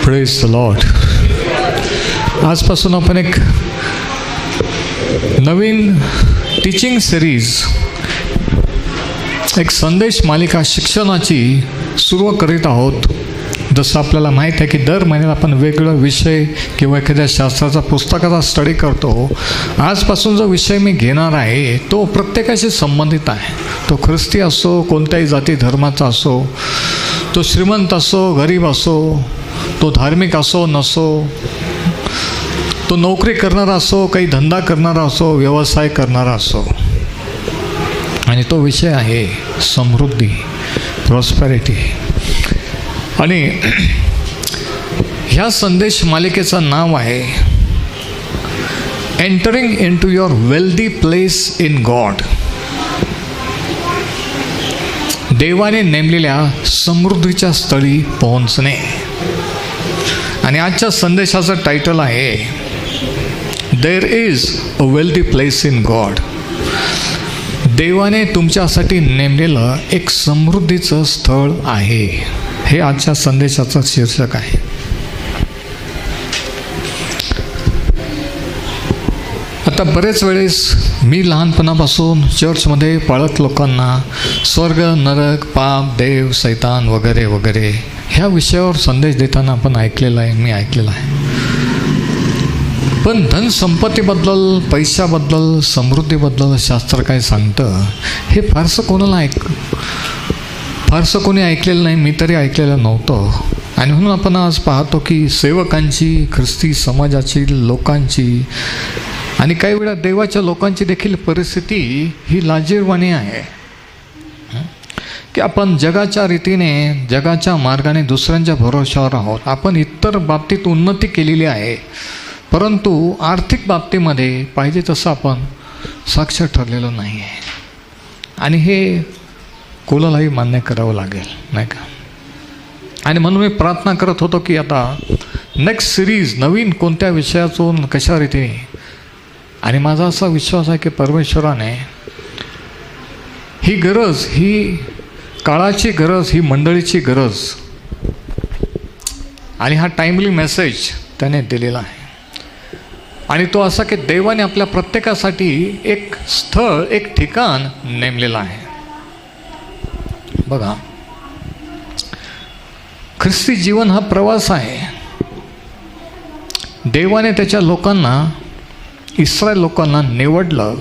Praise the Lord. आजपासून आपण एक नवीन टीचिंग सिरीज, एक संदेश मालिका शिक्षणाची सुरू करीत आहोत. जसं आपल्याला माहीत आहे की दर महिन्याला आपण वेगळा विषय किंवा एखाद्या शास्त्राचा पुस्तकाचा स्टडी करतो. आजपासून जो विषय मी घेणार आहे तो प्रत्येकाशी संबंधित आहे. तो ख्रिस्ती असो, कोणत्याही जाती धर्माचा असो, तो श्रीमंत असो, गरीब असो, तो धार्मिक असो नसो, तो नोकरी करणारा असो, काही धंदा करणारा असो, व्यवसाय करणारा असो. आणि तो विषय आहे समृद्धी, प्रॉस्पेरिटी. आणि ह्या संदेश मालिकेचं नाव आहे entering into your wealthy place in God. देवाने नेमलेल्या समृद्धीच्या स्थळी पोहोचणे. आणि आजच्या संदेशाचं टायटल आहे there is a wealthy place in God. देवाने तुमच्यासाठी नेमलेलं एक समृद्धीचं स्थळ आहे. हे आजच्या संदेशाचं शीर्षक आहे. आता बरेच वेळेस मी लहानपणापासून चर्चमध्ये पाळत लोकांना स्वर्ग, नरक, पाप, देव, सैतान वगैरे वगैरे ह्या विषयावर संदेश देताना आपण ऐकलेला आहे, मी ऐकलेला आहे. पण धनसंपत्तीबद्दल, पैशाबद्दल, समृद्धीबद्दल शास्त्र काय सांगतं हे फारसं कोणी ऐकलेलं नाही. मी तरी ऐकलेलं नव्हतं. आणि म्हणून आपण आज पाहतो की सेवकांची, ख्रिस्ती समाजाची, लोकांची आणि काही वेळा देवाच्या लोकांची देखील परिस्थिती ही लाजिरवाणी आहे की आपण जगाच्या रीतीने, जगाच्या मार्गाने दुसऱ्यांच्या भरोश्यावर आहोत. आपण इतर बाबतीत उन्नती केलेली आहे, परंतु आर्थिक बाबतीमध्ये पाहिजे तसं आपण साक्ष ठरलेलं नाही आहे. आणि हे कोणालाही मान्य करावं लागेल, नाही का? आणि म्हणून मी प्रार्थना करत होतो की आता नेक्स्ट सिरीज नवीन कोणत्या विषयातून कशा रीतीने. आणि माझा असा विश्वास आहे की परमेश्वराने ही गरज, ही काळाची गरज, ही मंडळीची गरज आणि हा टाईमली मेसेज त्याने दिलेला आहे. आणि तो असा की देवाने आपल्या प्रत्येकासाठी एक स्थळ, एक ठिकाण नेमलेलं आहे. बघा, ख्रिस्ती जीवन हा प्रवास आहे. देवाने त्याच्या लोकांना, इस्रायल लोकांना निवडलं.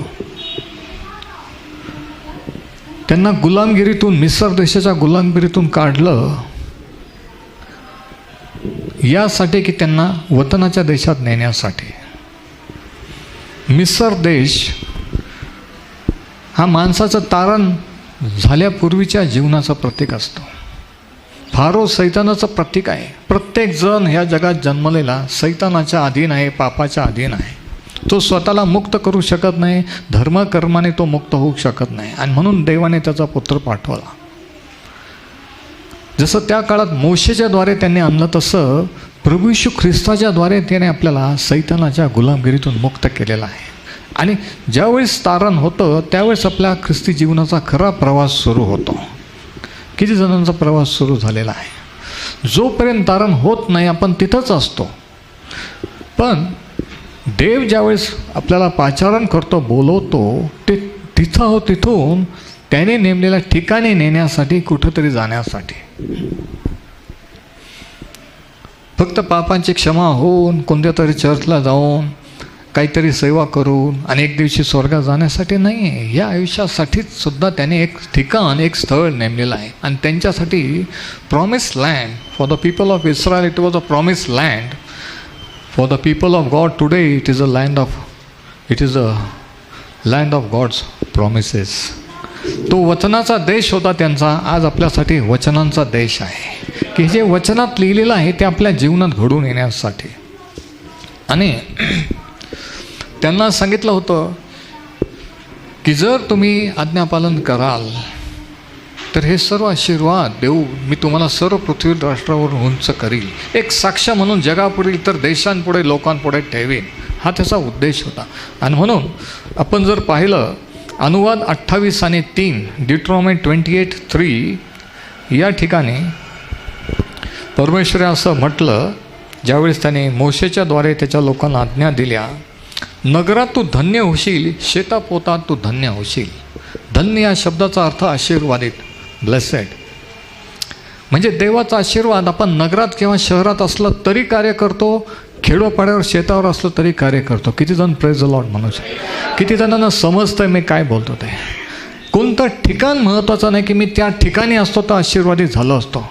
त्यांना गुलामगिरीतून, मिस्र देशाच्या गुलामगिरीतून काढलं यासाठी की त्यांना वतनाच्या देशात नेण्यासाठी. मिस्र देश हा माणसाचं तारण झाल्यापूर्वीच्या जीवनाचं प्रतीक असतो. फारो सैतानाचं प्रतीक आहे. प्रत्येक जण ह्या जगात जन्मलेला सैतानाच्या अधीन आहे, पापाच्या अधीन आहे. तो स्वतःला मुक्त करू शकत नाही, धर्मकर्माने तो मुक्त होऊ शकत नाही. आणि म्हणून देवाने त्याचा पुत्र पाठवला. जसं त्या काळात मोशेच्या द्वारे त्यांनी आणलं, तसं प्रभू येशू ख्रिस्ताच्या द्वारे त्याने आपल्याला सैतानाच्या गुलामगिरीतून मुक्त केलेला आहे. आणि ज्यावेळेस तारण होतं त्यावेळेस आपल्या ख्रिस्ती जीवनाचा खरा प्रवास सुरू होतो. किती जणांचा प्रवास सुरू झालेला आहे. जोपर्यंत तारण होत नाही आपण तिथंच असतो. पण देव ज्यावेळेस आपल्याला पाचारण करतो, बोलवतो, ते तिथून त्याने नेमलेल्या ठिकाणी नेण्यासाठी, कुठंतरी जाण्यासाठी. फक्त पापांची क्षमा होऊन, कोणत्या तरी चर्चला जाऊन, काहीतरी सेवा करून आणि एक दिवशी स्वर्गात जाण्यासाठी नाही आहे. या आयुष्यासाठीच सुद्धा त्याने एक ठिकाण, एक स्थळ नेमलेलं आहे. आणि त्यांच्यासाठी promise land for the people of Israel. It was a promise land for the people of God. Today it is a land of God's promises. तो वचनाचा देश होता त्यांचा. आज आपल्यासाठी वचनांचा देश आहे की जे वचनात लिहिलेलं आहे ते आपल्या जीवनात घडून येण्यासाठी. आणि त्यांना सांगितलं होतं की जर तुम्ही आज्ञापालन कराल तर हे सर्व आशीर्वाद देऊ, मी तुम्हाला सर्व पृथ्वी राष्ट्रावर उंच करील, एक साक्ष म्हणून जगापुढे, इतर देशांपुढे, लोकांपुढे ठेवीन. हा त्याचा उद्देश होता. आणि म्हणून आपण जर पाहिलं अनुवाद 28 आणि 3, डिट्रॉनॉमी 28:3 या ठिकाणी परमेश्वराने असं म्हटलं ज्यावेळेस त्याने मोशेच्या द्वारे त्याच्या लोकांना आज्ञा दिल्या, नगरात तू धन्य होशील, शेतापोतात तू धन्य होशील. धन्य या शब्दाचा अर्थ आशीर्वादित, ब्लेसेड. म्हणजे देवाचा आशीर्वाद आपण नगरात किंवा शहरात असलं तरी कार्य करतो, खेडोपाड्यावर शेतावर असलं तरी कार्य करतो. किती जण प्रेज द लॉर्ड म्हणू शकतो? किती जणांना समजतंय मी काय बोलतो ते? कोणतं ठिकाण महत्त्वाचं नाही की मी त्या ठिकाणी असतो तर आशीर्वादित झालो असतो.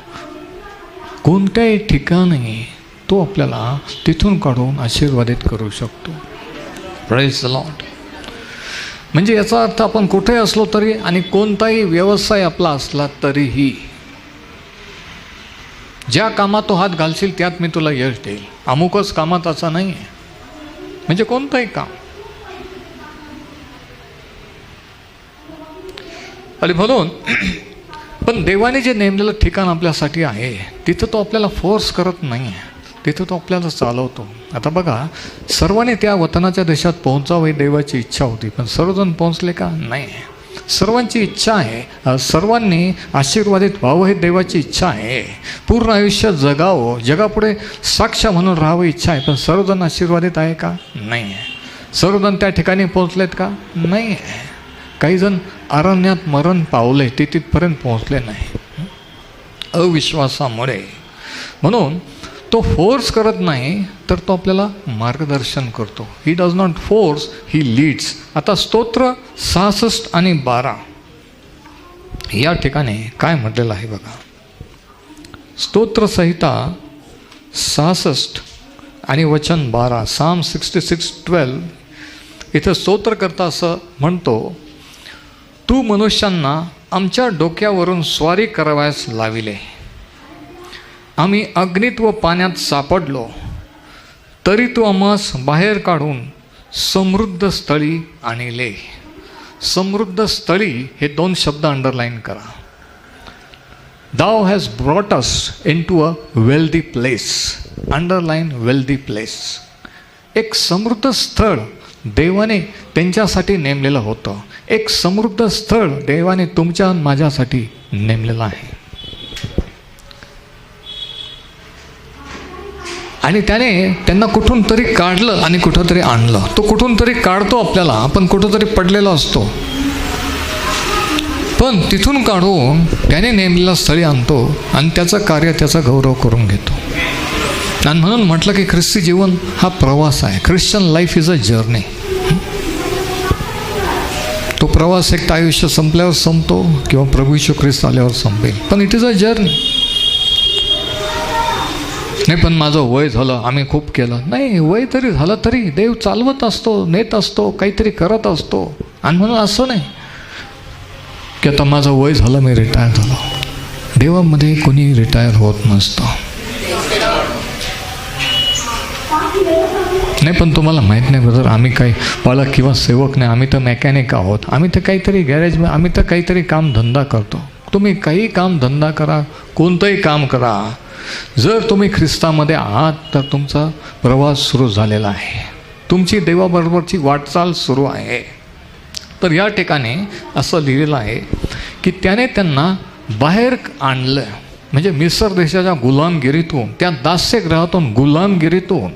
कोणत्याही ठिकाणी तो आपल्याला तिथून काढून आशीर्वादित करू शकतो. Praise the Lord. म्हणजे याचा अर्थ आपण कुठे असलो तरी आणि कोणताही व्यवसाय आपला असला तरीही, ज्या कामात तो हात घालशील त्यात मी तुला यश देईल. अमुकच कामात असं नाही आहे, म्हणजे कोणतंही काम. आणि म्हणून पण देवाने जे नेमलेलं ठिकाण आपल्यासाठी आहे तिथं तो आपल्याला फोर्स करत नाही आहे, तिथं तो आपल्याला चालवतो. आता बघा, सर्वांनी त्या वतनाच्या देशात पोहोचावं ही देवाची इच्छा होती, पण सर्वजण पोहोचले का? नाही. सर्वांची इच्छा आहे, सर्वांनी आशीर्वादित व्हावं ही देवाची इच्छा आहे. पूर्ण आयुष्य जगावं, जगापुढे साक्ष म्हणून राहावं इच्छा आहे, पण सर्वजण आशीर्वादित आहे का? नाही आहे. सर्वजण त्या ठिकाणी पोहोचलेत का? नाही आहे. काही जण अरण्यात मरण पावले, ते तिथपर्यंत पोहोचले नाही अविश्वासामुळे. म्हणून तो फोर्स करत नाही, तर तो आपल्याला मार्गदर्शन करतो. He does not force, he leads. आता स्तोत्र 66 आणि 12 या ठिकाणी काय म्हटलेलं आहे बघा. स्तोत्रसंहिता 66 आणि वचन 12, Psalm 66:12. इथं स्तोत्रकर्ता असं म्हणतो, तू मनुष्यांना आमच्या डोक्यावरून स्वारी करावयास लाविले, आम्ही अग्नीत व पाण्यात सापडलो, तरी तू आम्हास बाहेर काढून समृद्ध स्थळी आणले. समृद्ध स्थळी हे 2 शब्द अंडरलाईन करा. Thou has brought us into a wealthy place. Underline wealthy place. एक समृद्ध स्थळ देवाने त्यांच्यासाठी नेमलेलं होतं. एक समृद्ध स्थळ देवाने तुमच्या माझ्यासाठी नेमलेलं आहे. आणि त्याने त्यांना कुठून तरी काढलं आणि कुठं तरी आणलं. तो कुठून तरी काढतो आपल्याला, आपण कुठं तरी पडलेलो असतो, पण तिथून काढून त्याने नेमलेल्या स्थळी आणतो आणि त्याचं कार्य, त्याचा गौरव करून घेतो. आणि म्हणून म्हटलं की ख्रिस्ती जीवन हा प्रवास आहे. Christian life is a journey. तो प्रवास एक तर आयुष्य संपल्यावर संपतो किंवा प्रभू येशू ख्रिस्त आल्यावर संपेल, पण इट इज अ जर्नी. नाही पण माझं वय झालं, आम्ही खूप केलं. नाही, वय तरी झालं तरी देव चालवत असतो, नेत असतो, काहीतरी करत असतो. आणि म्हणून असं नाही की आता माझं वय झालं, मी रिटायर झालो. देवामध्ये कोणी रिटायर होत नसतं. नाही पण तुम्हाला माहीत नाही ब्रदर, आम्ही काही पालक किंवा सेवक नाही, आम्ही तर मेकॅनिक आहोत, आम्ही तर काहीतरी गॅरेज, आम्ही तर काहीतरी काम धंदा करतो. तुम्ही काही काम धंदा करा, कोणतंही काम करा, जर तुम्ही ख्रिस्तामध्ये आहात तर तुमचा प्रवास सुरू झालेला आहे, तुमची देवाबरोबरची वाटचाल सुरू आहे. तर या ठिकाणी असं लिहिलेलं आहे की त्याने त्यांना बाहेर आणलं, म्हणजे मिस्र देशाच्या गुलामगिरीतून, त्या दास्यगृहातून, गुलामगिरीतून,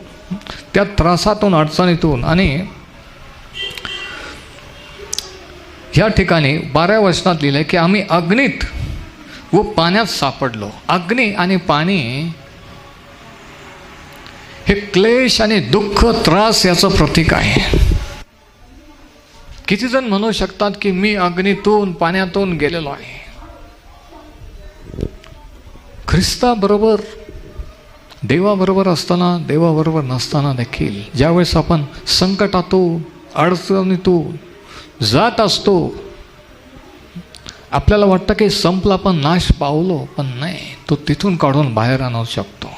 त्या त्रासातून, अडचणीतून. आणि ह्या ठिकाणी 12व्या वचनात लिहिलं आहे की आम्ही अग्नीत व पाण्यात सापडलो. अग्नी आणि पाणी हे क्लेश आणि दुःख, त्रास याचं प्रतीक आहे. किती जण म्हणू शकतात की मी अग्नीतून, पाण्यातून गेलेलो आहे. ख्रिस्ताबरोबर, देवाबरोबर असताना, देवाबरोबर नसताना देखील ज्यावेळेस आपण संकटातून, अडचणीतून जात असतो, आपल्याला वाटतं की संपला, पण नाश पावलो, पण नाही, तो तिथून काढून बाहेर आणू शकतो.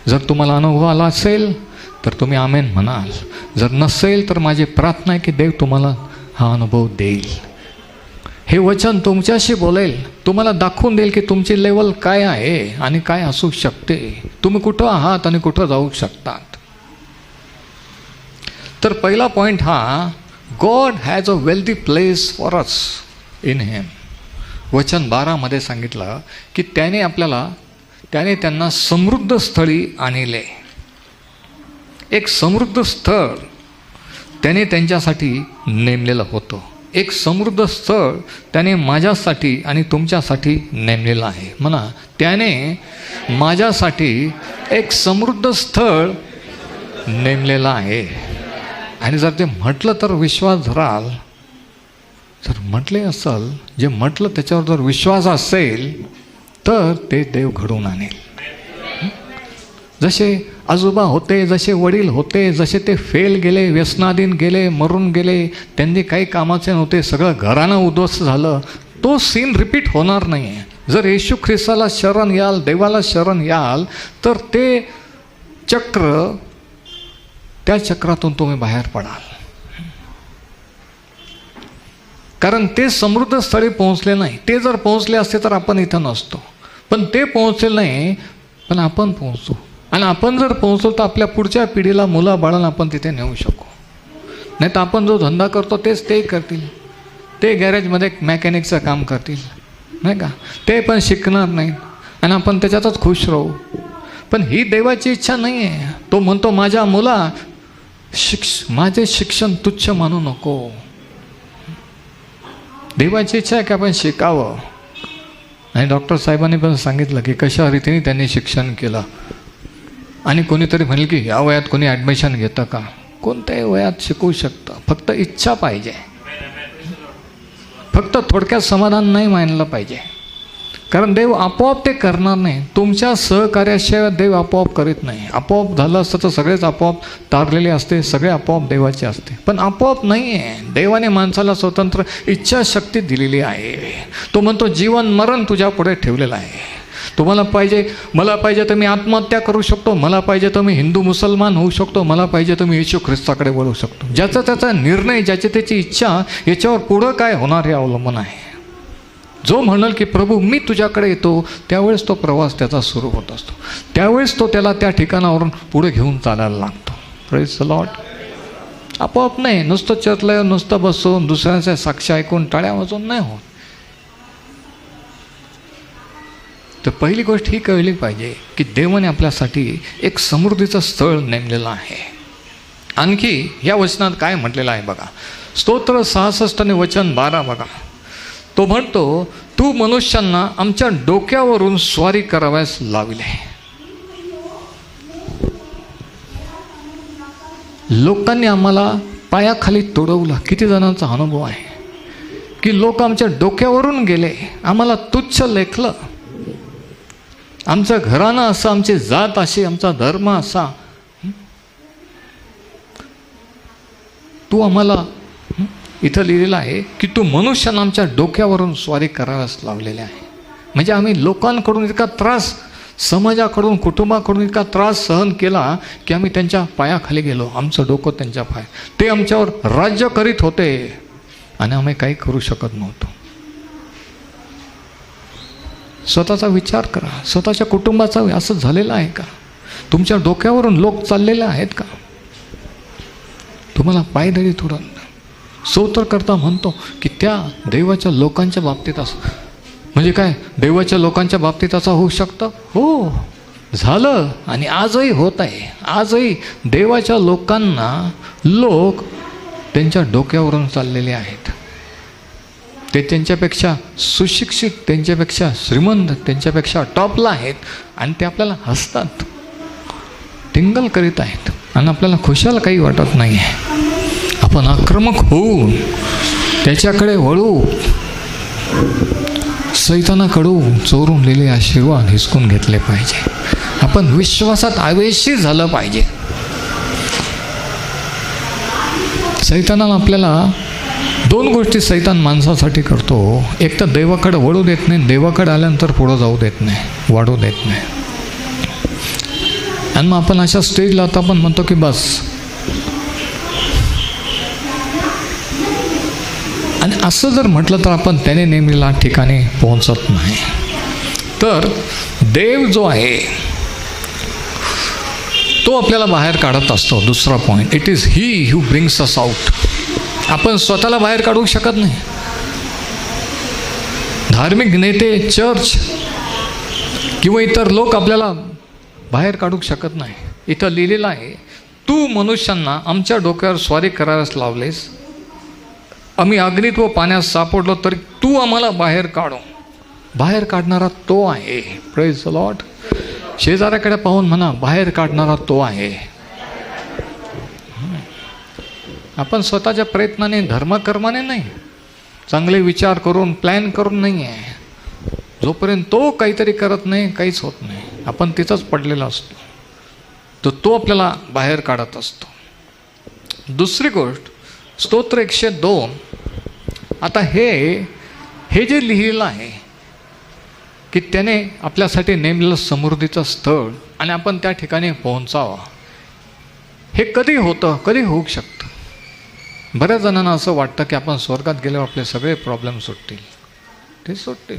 जर तुम्हाला अनुभव आला असेल तर तुम्ही आमेन म्हणाल. जर नसेल तर माझी प्रार्थना आहे की देव तुम्हाला हा अनुभव देईल. हे वचन तुमच्याशी बोलेल, तुम्हाला दाखवून देईल की तुमची लेवल काय आहे आणि काय असू शकते, तुम्ही कुठं आहात आणि कुठं जाऊ शकतात. तर पहिला पॉईंट हा, God has a wealthy place for us in him. वचन 12 सांगितलं की त्याने त्यांना समृद्ध स्थळी आणले. एक समृद्ध स्थळ त्याने त्यांच्यासाठी नेमलेलं होतं. एक समृद्ध स्थळ त्याने माझ्यासाठी आणि तुमच्यासाठी नेमलेलं आहे. म्हणा, त्याने माझ्यासाठी एक समृद्ध स्थळ नेमलेलं आहे. आणि जर ते म्हटलं तर विश्वास धराल, जर म्हटले असेल, जे म्हटलं त्याच्यावर जर विश्वास असेल तर ते देव घडवून आणेल. जसे आजोबा होते, जसे वडील होते, जसे ते फेल गेले, व्यसनाधीन गेले, मरून गेले, त्यांनी काही कामाचे नव्हते, सगळं घरानं उद्ध्वस्त झालं, तो सीन रिपीट होणार नाही आहे. जर येशू ख्रिस्ताला शरण याल, देवाला शरण याल, तर ते चक्र, त्या चक्रातून तुम्ही बाहेर पडाल. कारण ते समृद्ध स्थळी पोहोचले नाही. ते जर पोहोचले असते तर आपण इथं नसतो. पण ते पोहोचले नाही, पण आपण पोहोचू. आणि आपण जर पोहोचलो तर आपल्या पुढच्या पिढीला, मुलाबाळांना आपण तिथे नेऊ शकू. नाही तर आपण जो धंदा करतो तेच ते करतील. ते गॅरेजमध्ये मॅकॅनिकचं काम करतील, नाही का, ते पण शिकणार नाहीत आणि आपण त्याच्यातच खुश राहू. पण ही देवाची इच्छा नाही आहे. तो म्हणतो, माझ्या मुला माझे शिक्षण तुच्छ मानू नको. देवाची इच्छा आहे की आपण शिकावं. आणि डॉक्टर साहेबांनी पण सांगितलं की कशा रीतीने त्यांनी शिक्षण केलं. आणि कोणीतरी म्हणेल की या वयात कोणी ॲडमिशन घेतं का? कोणत्याही वयात शिकवू शकतं, फक्त इच्छा पाहिजे. फक्त थोडक्यात समाधान नाही मानलं पाहिजे. कारण देव आपोआप ते करणार नाही. तुमच्या सहकार्याशिवाय देव आपोआप करीत नाही. आपोआप झालं असतं तर सगळेच आपोआप तारलेले असते, सगळे आपोआप देवाचे असते. पण आपोआप नाही आहे. देवाने माणसाला स्वतंत्र इच्छाशक्ती दिलेली आहे. तो म्हणतो, जीवन मरण तुझ्या पुढे ठेवलेलं आहे. तुम्हाला पाहिजे, मला पाहिजे तर मी आत्महत्या करू शकतो, मला पाहिजे तर मी हिंदू मुसलमान होऊ शकतो, मला पाहिजे तर मी येशू ख्रिस्ताकडे वळू शकतो. ज्याचा त्याचा निर्णय, ज्याची त्याची इच्छा, याच्यावर पुढं काय होणार हे अवलंबून आहे. जो म्हणाल की प्रभू मी तुझ्याकडे येतो, त्यावेळेस तो प्रवास त्याचा सुरू होत असतो. त्यावेळेस तो त्याला त्या ठिकाणावरून पुढे घेऊन चालायला लागतो. Praise the Lord. आपोआप नाही. नुसतं चर्चला नुसतं बसून दुसऱ्यांच्या साक्ष ऐकून टाळ्या वाजवून नाही होत. तर पहिली गोष्ट ही कळली पाहिजे की देवाने आपल्यासाठी एक समृद्धीचं स्थळ नेमलेलं आहे. आणखी या वचनात काय म्हटलेलं आहे बघा. स्तोत्र 66 वचन 12 बघा. तो म्हणतो, तू मनुष्यांना आमच्या डोक्यावरून स्वारी कराव्यास लाविले. लोकांनी आम्हाला पायाखाली तोडवलं. किती जणांचा अनुभव आहे की लोक आमच्या डोक्यावरून गेले, आम्हाला तुच्छ लेखलं. आमचं घराणं असं, आमची जात अशी, आमचा धर्म असा. तू आम्हाला, इथं लिहिलेलं आहे की तू मनुष्यानं आमच्या डोक्यावरून स्वारी कराव्यास लावलेले आहे. म्हणजे आम्ही लोकांकडून इतका त्रास, समाजाकडून, कुटुंबाकडून इतका त्रास सहन केला की आम्ही त्यांच्या पायाखाली गेलो. आमचं डोकं त्यांच्या पाय, ते आमच्यावर राज्य करीत होते आणि आम्ही काही करू शकत नव्हतो. स्वतःचा विचार करा. स्वतःच्या कुटुंबाचा असं झालेलं आहे का? तुमच्या डोक्यावरून लोक चाललेले आहेत का? तुम्हाला पायदळी थोडं स्तोत्र करता म्हणतो की त्या देवाच्या लोकांच्या बाबतीत असं. म्हणजे काय, देवाच्या लोकांच्या बाबतीत असं होऊ शकतं? हो, झालं आणि आजही होत आहे. आजही देवाच्या लोकांना लोक त्यांच्या डोक्यावरून चाललेले आहेत. ते त्यांच्यापेक्षा सुशिक्षित, त्यांच्यापेक्षा श्रीमंत, त्यांच्यापेक्षा टॉपला आहेत आणि ते आपल्याला हसतात, टिंगल करीत आहेत आणि आपल्याला खुशाल काही वाटत नाही आहे. आपण आक्रमक होऊन त्याच्याकडे वळू, सैतानाकडून चोरून लिहिले आशीर्वाद हिसकून घेतले पाहिजे. आपण विश्वासात आवेशी झालं पाहिजे. सैतानाला आपल्याला दोन गोष्टी सैतान माणसासाठी करतो. एक तर देवाकडे वळू देत नाही, देवाकडे आल्यानंतर पुढं जाऊ देत नाही, वाढू देत नाही. आणि मग आपण अशा स्टेजला आता आपण म्हणतो की बस. आणि असं जर म्हटलं तर आपण त्याने नेमलेल्या ठिकाणी पोहोचत नाही. तर देव जो आहे तो आपल्याला बाहेर काढत असतो. दुसरा point, it is he who brings us out. आपण स्वतःला बाहेर काढू शकत नाही. धार्मिक नेते, चर्च किंवा इतर लोक आपल्याला बाहेर काढू शकत नाही. इथं लिहिलेलं आहे तू मनुष्यांना आमच्या डोक्यावर स्वारी करायलाच लावलेस. आम्ही अग्नीत व पाण्यात सापडलो तरी तू आम्हाला बाहेर काढो. बाहेर काढणारा तो आहे. Praise the Lord. शेजाऱ्याकडे पाहून म्हणा, बाहेर काढणारा तो आहे. आपण स्वतःच्या प्रयत्नाने, धर्मकर्माने नाही, चांगले विचार करून, प्लॅन करून नाही आहे. जोपर्यंत तो काहीतरी करत नाही, काहीच होत नाही. आपण तिथंच पडलेला असतो. तर तो आपल्याला बाहेर काढत असतो. दुसरी गोष्ट, स्तोत्र 102. आता हे जे लिहिलेलं आहे की त्याने आपल्यासाठी नेमलेलं समृद्धीचं स्थळ आणि आपण त्या ठिकाणी पोहोचावं, हे कधी होतं, कधी होऊ शकतं. बऱ्याच जणांना असं वाटतं की आपण स्वर्गात गेल्यावर आपले सगळे प्रॉब्लेम सुटतील. ते सुटतील,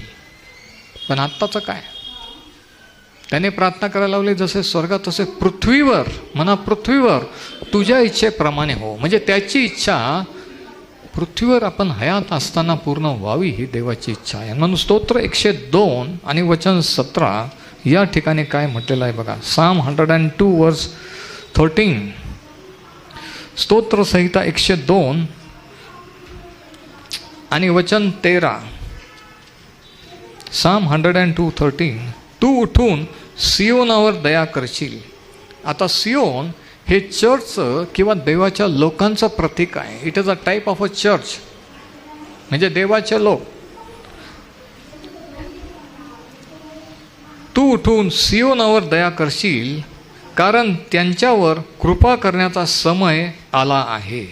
पण आत्ताचं काय? त्याने प्रार्थना करायला लावली, जसे स्वर्गात तसे पृथ्वीवर, म्हणा पृथ्वीवर तुझ्या इच्छेप्रमाणे हो. म्हणजे त्याची इच्छा पृथ्वीवर आपण हयात असताना पूर्ण व्हावी, ही देवाची इच्छा आहे. म्हणून स्तोत्र 102 आणि वचन 17 या ठिकाणी काय म्हटलेलं आहे बघा. Psalm 102 वर्स 13. स्तोत्र संहिता 102 आणि वचन 13. Psalm 102:13. तू उठून सियोनावर दया करशील. आता सियोन हे चर्चचं किंवा देवाच्या लोकांचं प्रतीक आहे. It is a type of a church, म्हणजे देवाचे लोक. तू उठून सियोनावर दया करशील, कारण त्यांच्यावर कृपा करण्याचा समय आला आहे.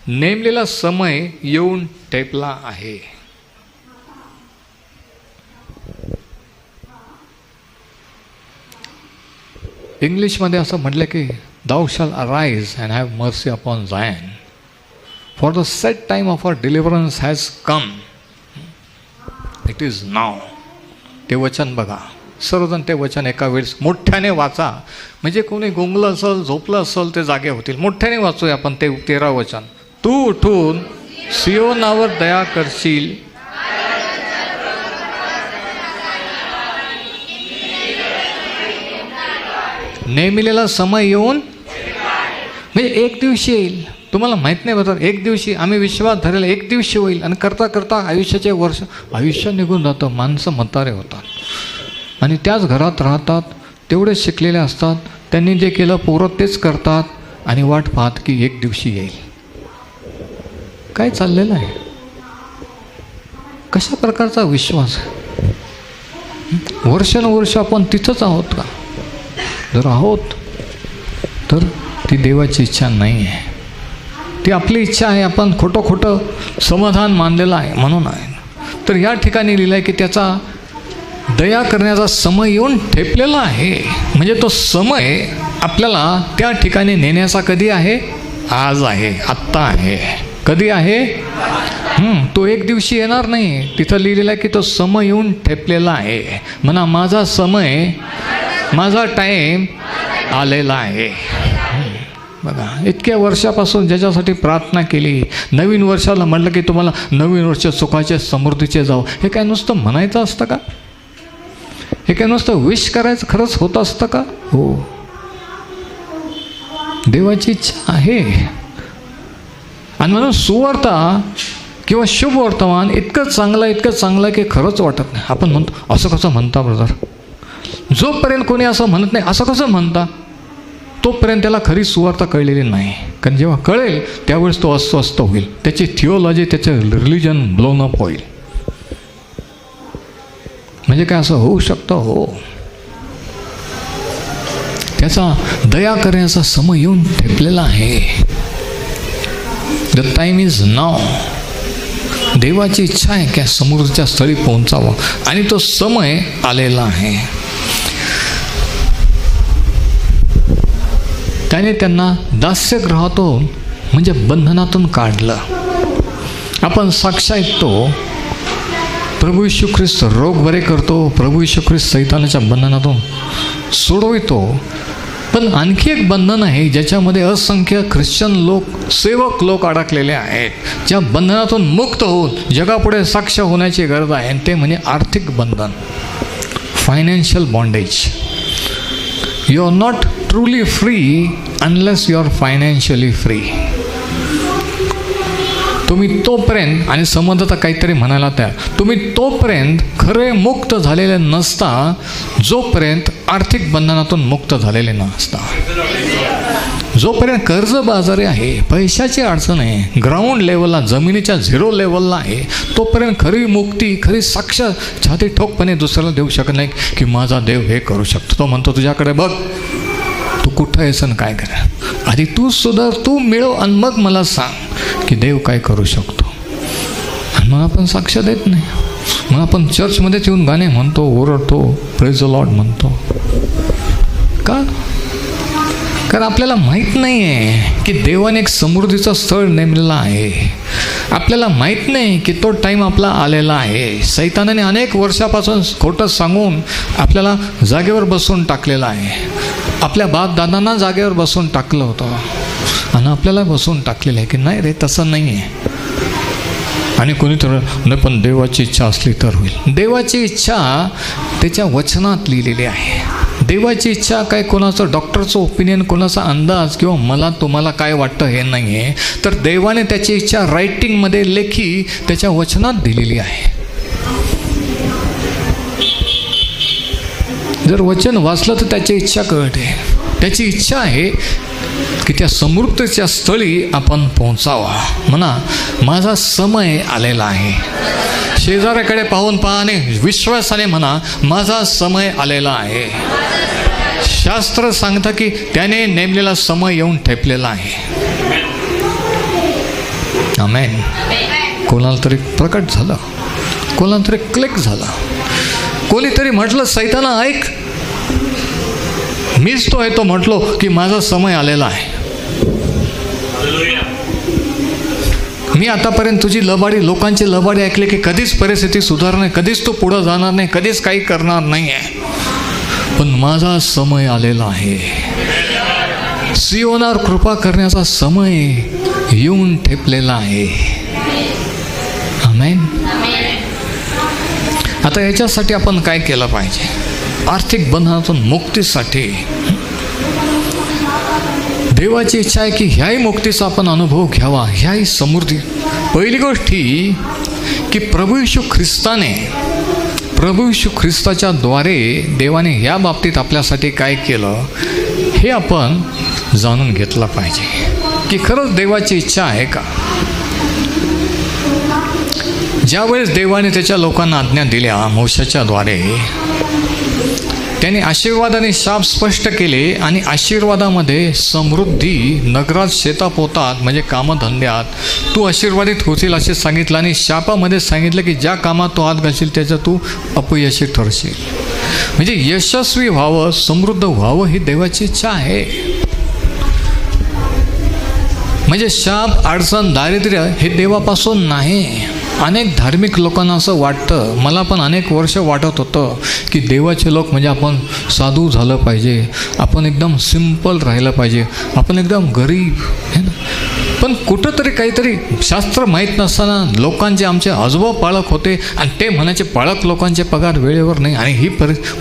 नेमलेला समय येऊन ठेपला आहे. इंग्लिशमध्ये असं म्हटलं की Thou shalt arise and have mercy upon Zion, for the set time of our deliverance has come. It is now. ते वचन बघा. सर्वजण ते वचन एका वेळेस मोठ्याने वाचा, म्हणजे कोणी गुंगलं असेल, झोपलं असेल, ते जागे होतील. मोठ्याने वाचूया आपण ते 13 वचन. तू उठून सियोनावर दया करशील, नेमिलेला समय येऊन, म्हणजे एक दिवशी येईल. तुम्हाला माहीत नाही बरं, एक दिवशी आम्ही विश्वास धरेल, एक दिवशी होईल. आणि करता करता आयुष्याचे वर्ष, आयुष्य निघून जातं. माणसं म्हातारे होतात आणि त्याच घरात राहतात, तेवढे शिकलेले असतात. त्यांनी जे केलं पोरं तेच करतात आणि वाट पाहत की एक दिवशी येईल. काय चाललेलं आहे? कशा प्रकारचा विश्वास? वर्षानुवर्ष आपण तिथंच आहोत का? जर आहोत तर ती देवाची इच्छा नाही आहे, ती आपली इच्छा आहे. आपण खोटं समाधान मानलेलं आहे म्हणून आहे. तर या ठिकाणी लिहिलं आहे की त्याचा दया करण्याचा समय येऊन ठेपलेला आहे. म्हणजे तो समय आपल्याला त्या ठिकाणी नेण्याचा कधी आहे? आज आहे, आत्ता आहे. कधी आहे? तो एक दिवशी येणार नाही. तिथं लिहिलेलं आहे की तो समय येऊन ठेपलेला आहे. म्हणा, माझा समय, माझा टाईम आलेला आहे. बघा, इतक्या वर्षापासून ज्याच्यासाठी प्रार्थना केली, नवीन वर्षाला म्हटलं की तुम्हाला नवीन वर्ष सुखाचे, समृद्धीचे जाऊ, हे काय नुसतं म्हणायचं असतं का? हे काय नुसतं विश करायचं खरंच होत असतं का? हो, देवाची इच्छा आहे. आणि म्हणून सुवार्ता किंवा शुभ वर्तमान इतकं चांगलं की खरंच वाटत नाही. आपण म्हणतो, असं कसं म्हणता ब्रदर? जोपर्यंत कोणी असं म्हणत नाही, असं कसं म्हणता, तोपर्यंत त्याला खरी सुवार्ता कळलेली नाही. कारण जेव्हा कळेल त्यावेळेस तो अस्वस्थ होईल. त्याची थिओलॉजी, त्याचं रिलिजन ब्लोन अप होईल. म्हणजे काय असं होऊ शकतं? हो, त्याचा दया करण्याचा समय येऊन ठेपलेला आहे. द टाईम इज नाव. देवाची इच्छा आहे की समृद्धीच्या स्थळी पोहोचावं आणि तो समय आलेला आहे. त्याने त्यांना दास्यगृहातून म्हणजे बंधनातून काढलं. आपण साक्ष ऐकतो, प्रभू येशू ख्रिस्त रोग बरे करतो, प्रभू येशू ख्रिस्त सैतानाच्या बंधनातून सोडवितो. पण आणखी एक बंधन आहे ज्याच्यामध्ये असंख्य ख्रिश्चन लोक, सेवक लोक अडकलेले आहेत, ज्या बंधनातून मुक्त होऊन जगापुढे साक्ष होण्याची गरज आहे. ते म्हणजे आर्थिक बंधन, financial bondage. You are not truly free unless you are financially free. तुम्ही तोपर्यंत, आणि संबंध तर काहीतरी म्हणायला तयार, तुम्ही तोपर्यंत खरे मुक्त झालेले नसता जोपर्यंत आर्थिक बंधनातून मुक्त झालेले नसता. जोपर्यंत कर्जबाजारी आहे, पैशाची अडचण आहे, ग्राउंड लेवलला, जमिनीच्या 0 लेवलला आहे, तोपर्यंत खरी मुक्ती, खरी साक्षात छाती ठोकपणे दुसऱ्याला देऊ शकत नाही की माझा देव हे करू शकतो. तो म्हणतो तुझ्याकडे बघ, तू कुठं आहेस आणि काय कर, आधी तू सुधार, तू मिळव आणि मग मला सांग की देव काय करू शकतो. आणि मग आपण साक्ष देत नाही. मग आपण चर्चमध्येच येऊन गाणे म्हणतो, ओरडतो, प्रेज द लॉर्ड म्हणतो. का? कारण आपल्याला माहीत नाही आहे की देवाने एक समृद्धीचं स्थळ नेमलेलं आहे. आपल्याला माहीत नाही की तो टाईम आपला आलेला आहे. सैतानाने अनेक वर्षापासून खोटं सांगून आपल्याला जागेवर बसवून टाकलेलं आहे. आपल्या बापदादांना जागेवर बसवून टाकलं होतं आणि आपल्याला बसवून टाकलेलं आहे की नाही रे, तसं नाही आहे. आणि कोणीतरी नाही, पण देवाची इच्छा असली तर होईल. देवाची इच्छा त्याच्या वचनात लिहिलेली आहे. देवाची इच्छा काय कोणाचं डॉक्टरचं ओपिनियन, कोणाचा अंदाज किंवा मला तुम्हाला काय वाटतं हे नाही आहे. तर देवाने त्याची इच्छा रायटिंगमध्ये, लेखी त्याच्या वचनात दिलेली आहे. जर वचन वाचलं तर त्याची इच्छा कळते. त्याची इच्छा आहे की त्या समृद्धीच्या स्थळी आपण पोहोचावा. म्हणा माझा समय आलेला आहे. शेजाऱ्याकडे पाहून पाहणे, विश्वासाने म्हणा माझा समय आलेला आहे. शास्त्र सांगतं की त्याने नेमलेला समय येऊन ठेपलेला आहे. आमेन. कोणाला तरी प्रकट झालं, कोणाला तरी क्लिक झालं. कोणीतरी म्हटलं सैताना ऐक, मीच तो आहे तो म्हटलो की माझा समय आलेला आहे. मी आतापर्यंत तुझी लबाडी, लोकांची लबाडी ऐकली की कधीच परिस्थिती सुधारणार नाही, कधीच तू पुढं जाणार नाही, कधीच काही करणार नाही आहे. पण माझा समय आलेला आहे. सियोनावर कृपा करण्याचा समय येऊन ठेपलेला आहे. आमेन. आता याच्यासाठी आपण काय केलं पाहिजे? आर्थिक बंधनातून मुक्तीसाठी देवाची इच्छा आहे की ह्याही मुक्तीचा आपण अनुभव घ्यावा, ह्याही समृद्धी. पहिली गोष्ट ही की प्रभू येशू ख्रिस्ताच्या द्वारे देवाने ह्या बाबतीत आपल्यासाठी काय केलं हे आपण जाणून घेतलं पाहिजे की खरंच देवाची इच्छा आहे का. ज्यावेळेस देवाने त्याच्या लोकांना आज्ञा दिल्या मोशेच्या द्वारे, त्याने आशीर्वादाने शाप स्पष्ट केले आणि आशीर्वादामध्ये समृद्धी, नगरात, शेतापोतात म्हणजे कामधंद्यात तू आशीर्वादित होशील असे सांगितलं. आणि शापामध्ये सांगितलं की ज्या कामात तू हात घालशील त्याच्यात तू अपयशी ठरशील. म्हणजे यशस्वी व्हावं, समृद्ध व्हावं ही देवाची इच्छा आहे. म्हणजे शाप, अडचण, दारिद्र्य हे देवापासून नाही. अनेक धार्मिक लोकांना असं वाटतं, मला पण अनेक वर्ष वाटत होतं की देवाचे लोक म्हणजे आपण साधू झालं पाहिजे, आपण एकदम सिंपल राहिलं पाहिजे, आपण एकदम गरीब है ना. पण कुठंतरी काहीतरी शास्त्र माहीत नसताना लोकांचे आमचे आजोबा पाळक होते आणि ते म्हणायचे पाळक लोकांचे पगार वेळेवर नाही. आणि ही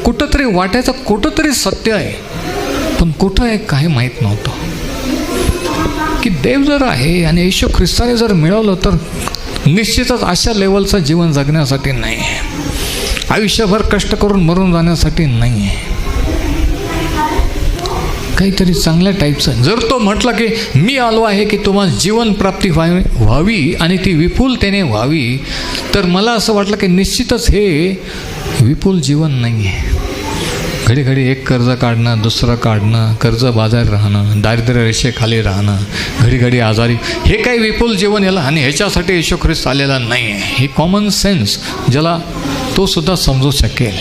कुठंतरी वाटायचं कुठंतरी सत्य आहे, पण कुठं आहे काही माहीत नव्हतं. की देव जर आहे आणि येशू ख्रिस्ताने जर मिळवलं तर निश्चितच अशा लेवलचं जीवन जगण्यासाठी नाही आहे. आयुष्यभर कष्ट करून मरून जाण्यासाठी नाही आहे. काहीतरी चांगल्या टाईपचं. जर तो म्हटला की मी आलो आहे की तुम्हाला जीवन प्राप्ती व्हावी आणि ती विपुलतेने व्हावी, तर मला असं वाटलं की निश्चितच हे विपुल जीवन नाही आहे. घडी घडी एक कर्ज काढणं, दुसरं काढणं, कर्ज बाजार राहणं, दारिद्र्य रेषेखाली राहणं, घडी घडी आजारी, हे काही विपुल जीवन याला आणि ह्याच्यासाठी येशू ख्रिस्त आलेला नाही आहे. ही कॉमन सेन्स ज्याला तो सुद्धा समजू शकेल.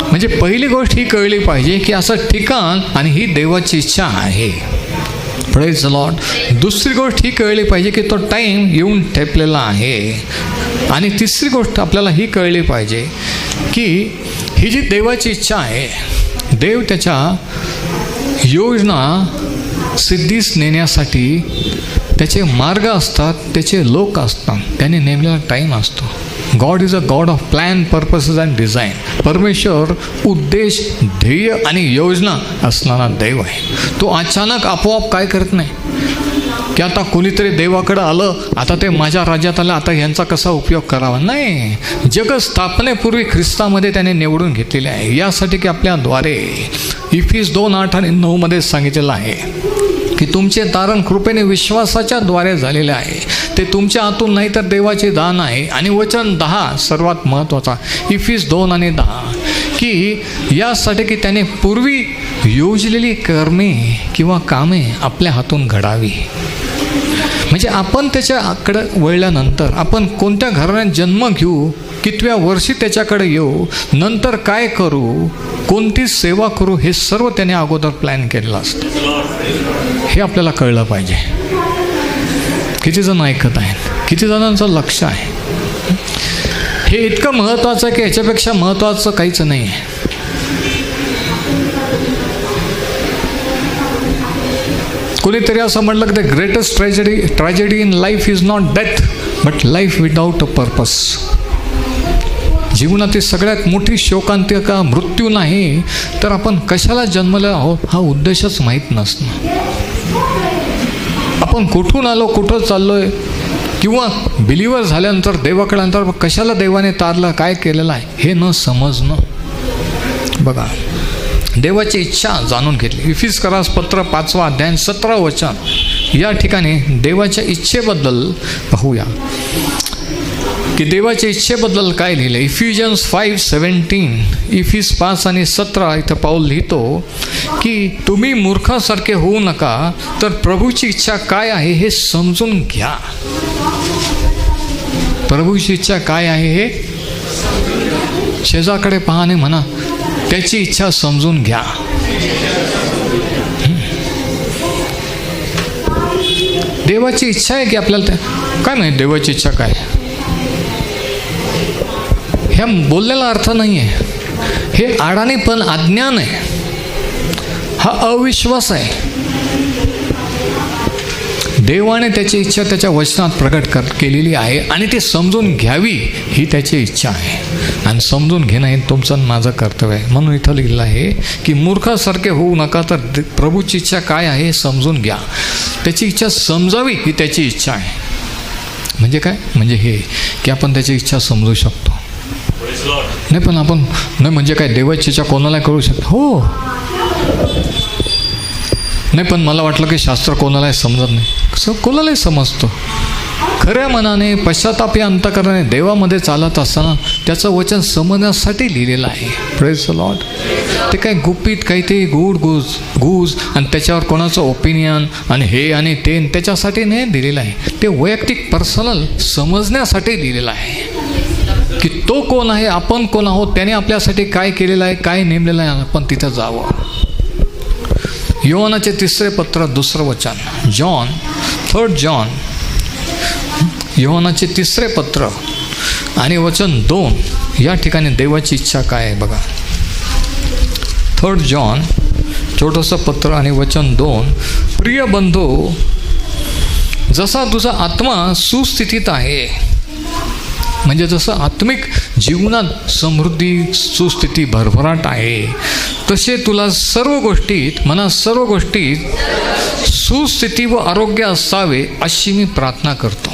म्हणजे पहिली गोष्ट ही कळली पाहिजे की असं ठिकाण आणि ही देवाची इच्छा आहे. Praise the Lord. दुसरी गोष्ट ही कळली पाहिजे की तो टाईम येऊन ठेपलेला आहे. आणि तिसरी गोष्ट आपल्याला ही कळली पाहिजे की ही जी देवाची इच्छा आहे, देव त्याच्या योजना सिद्धीस नेण्यासाठी त्याचे मार्ग असतात, त्याचे लोक असतात, त्याने नेमलेला टाईम असतो. God is a God of plan, purposes and design. परमेश्वर उद्देश, ध्येय आणि योजना असणारा देव आहे. तो अचानक आपोआप काय करत नाही की आता कोणीतरी देवाकडं आलं, आता ते माझ्या राज्यात आलं, आता यांचा कसा उपयोग करावा. नाही, जग स्थापनेपूर्वी ख्रिस्तामध्ये त्याने निवडून घेतलेले आहे यासाठी की आपल्याद्वारे इफिस 2:8 आणि 9 सांगितलेलं आहे की तुमचे तारण कृपेने विश्वासाच्या द्वारे झालेले आहे. ते तुमच्या हातून नाही तर देवाचे दान आहे. आणि वचन 10 सर्वात महत्त्वाचा, इफिस 2 आणि 10, की यासाठी की त्याने पूर्वी योजलेली कर्मे किंवा कामे आपल्या हातून घडावी. म्हणजे आपण त्याच्याकडं वळल्यानंतर आपण कोणत्या घराण्यात जन्म घेऊ, कितव्या वर्षी त्याच्याकडे येऊ, नंतर काय करू, कोणती सेवा करू, हे सर्व त्याने अगोदर प्लॅन केलेलं असतं. हे आपल्याला कळलं पाहिजे. किती जण ऐकत आहेत, किती जणांचं लक्ष आहे. हे इतकं महत्त्वाचं आहे की ह्याच्यापेक्षा महत्त्वाचं काहीच नाही आहे. कोणीतरी असं म्हटलं की the greatest tragedy in life is not death but life without a purpose. जीवनातील सगळ्यात मोठी शोकांतिका मृत्यू नाही तर आपण कशाला जन्मलो आहोत हा उद्देशच माहीत नसणं. आपण कुठून आलो, कुठं चाललोय, किंवा बिलिव्हर झाल्यानंतर देवाकडे नंतर कशाला देवाने तारलं, काय केलेलं आहे हे न समजणं. बघा, देवाची इच्छा जाणून घेतली. इफिसकरास पत्र 5 अध्याय 17 वचन, या ठिकाणी देवाच्या इच्छेबद्दल पाहूया की देवाच्या इच्छेबद्दल काय लिहिलं. इफिजियन्स 5:17, इफिस 5 आणि 17 इथं पाऊल लिहितो की तुम्ही मूर्खासारखे होऊ नका, तर प्रभूची इच्छा काय आहे हे समजून घ्या. प्रभूची इच्छा काय आहे हे शेजाकडे पाहणे म्हणा, त्याची इच्छा समजून घ्या. देवाची इच्छा आहे की आपल्याला काय माहिती देवाची इच्छा काय, ह्या बोललेला अर्थ नाही आहे. हे अडाणी पण अज्ञान आहे, हा अविश्वास आहे. देवाने त्याची इच्छा त्याच्या वचनात प्रकट केलेली आहे आणि ती समजून घ्यावी ही त्याची इच्छा आहे. आणि समजून घेणं हे तुमचं माझं कर्तव्य आहे. म्हणून इथं लिहिलं आहे की मूर्खासारखे होऊ नका, तर प्रभूची इच्छा काय आहे हे समजून घ्या. त्याची इच्छा समजावी ही त्याची इच्छा आहे. म्हणजे काय, म्हणजे हे की आपण त्याची इच्छा समजू शकतो. नाही पण आपण नाही म्हणजे काय देवाची इच्छा कोणाला कळू शकतो. हो, नाही पण मला वाटलं की शास्त्र कोणालाही समजत नाही. कसं कोणालाही समजतो. खऱ्या मनाने पश्चातापी अंतःकरणाने देवामध्ये चालत असताना त्याचं वचन समजण्यासाठी लिहिलेलं आहे. Praise the Lord. ते काय गुपित काही ते गुज आणि त्याच्यावर कोणाचं ओपिनियन आणि हे आणि ते त्याच्यासाठी नाही दिलेलं आहे. ते वैयक्तिक पर्सनल समजण्यासाठी दिलेलं आहे की तो कोण आहे, आपण कोण आहोत, त्याने आपल्यासाठी काय केलेलं आहे, काय नेमलेलं आहे, आपण तिथं जावं. योहानाचे 3 पत्र 2 वचन, 3 जॉन, योहानाचे 3 पत्र आणि वचन 2, या ठिकाणी देवाची इच्छा काय आहे बघा. 3 जॉन छोटंसं पत्र आणि वचन 2, प्रिय बंधू, जसा तुझा आत्मा सुस्थितीत आहे, म्हणजे जसं आत्मिक जीवनात समृद्धी, सुस्थिती, भरभराट आहे, तसे तुला सर्व गोष्टीत सुस्थिती व आरोग्य असावे अशी मी प्रार्थना करतो.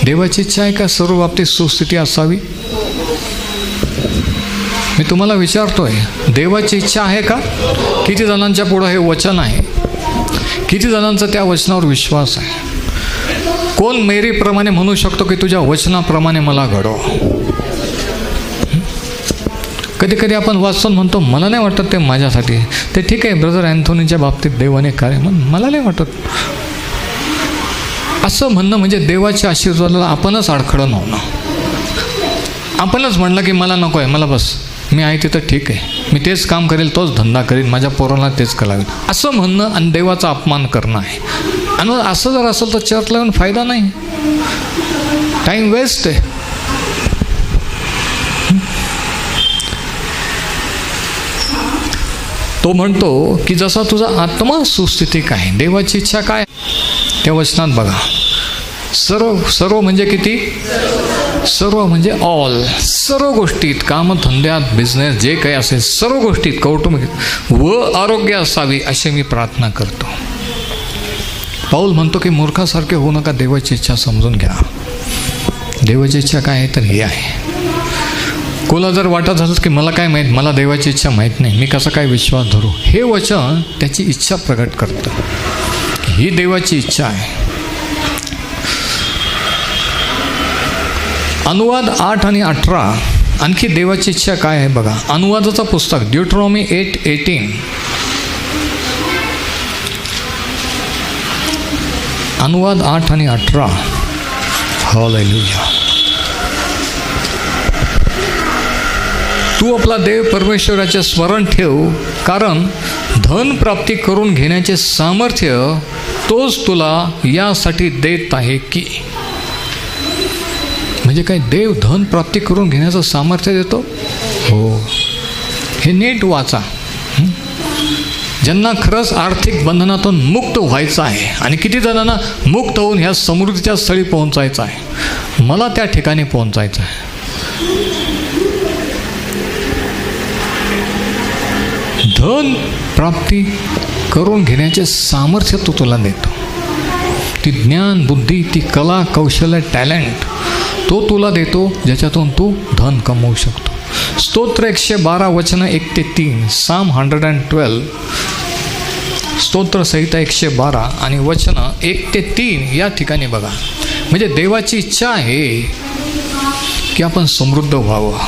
देवाची इच्छा आहे का सर्व बाबतीत सुस्थिती असावी? मी तुम्हाला विचारतोय, देवाची इच्छा आहे का? किती जणांच्या पुढं हे वचन आहे? किती जणांचा त्या वचनावर विश्वास आहे? कोण मेरीप्रमाणे म्हणू शकतो की तुझ्या वचनाप्रमाणे मला घडव? कधी कधी आपण वाचून म्हणतो मला नाही वाटत ते माझ्यासाठी. ते ठीक आहे, ब्रदर अँथोनीच्या बाबतीत देवाने काय मला नाही वाटत असं म्हणणं म्हणजे देवाच्या आशीर्वादाला आपणच अडखळण होणं. आपणच म्हणलं की मला नको आहे, मला बस मी आहे तिथं ठीक आहे, मी तेच काम करेल, तोच धंदा करेल, माझ्या पोरांना तेच करावे, असं म्हणणं आणि देवाचा अपमान करणं आहे. आणि असं जर असेल तर चर्च लावून फायदा नाही, टाईम वेस्ट आहे. तो म्हणतो की जसा तुझा आत्मा सुस्थितीक आहे. देवाची इच्छा काय त्या वचनात बघा. सर्व म्हणजे किती? सर्व म्हणजे ऑल. सर्व गोष्टीत, कामधंद्यात, बिझनेस जे काही असेल सर्व गोष्टीत कौटुंबिक व आरोग्य असावी अशी मी प्रार्थना करतो. पाऊल म्हणतो की मूर्खासारखे होऊ नका, देवाची इच्छा समजून घ्या. देवाची इच्छा काय आहे तर हे आहे. कोला जर वाटत झालं की मला काय माहीत, मला देवाची इच्छा माहीत नाही, मी कसा काय विश्वास धरू, हे वचन त्याची इच्छा प्रकट करतं. ही देवाची इच्छा आहे. अनुवाद 8 आणि 18 आणखी देवाची इच्छा काय आहे बघा. अनुवादाचं पुस्तक ड्यूटरॉनॉमी 8:18. अनुवाद 8 आणि 18. हालेलुया. तू आपला देव परमेश्वराचे स्मरण ठेव, कारण धन प्राप्ती करून घेण्याचे सामर्थ्य तोच तुला यासाठी देत आहे की. म्हणजे काय, देव धन प्राप्ती करून घेण्याचं सामर्थ्य देतो? हो. हे नीट वाचा. ज्यांना खरंच आर्थिक बंधनातून मुक्त व्हायचं आहे आणि किती जणांना मुक्त होऊन ह्या समृद्धीच्या स्थळी पोहोचायचं आहे, मला त्या ठिकाणी पोहोचायचं आहे. धन प्राप्ती करून घेण्याचे सामर्थ्य तो तुला देतो. ती ज्ञान, बुद्धी, ती कला, कौशल्य, टॅलेंट तो तुला देतो, ज्याच्यातून तू धन कमवू शकतो. स्तोत्र 112 वचनं 1 ते 3. साम 112. स्तोत्र संहिता 112 आणि वचनं 1 ते 3 या ठिकाणी बघा. म्हणजे देवाची इच्छा आहे की आपण समृद्ध व्हावं.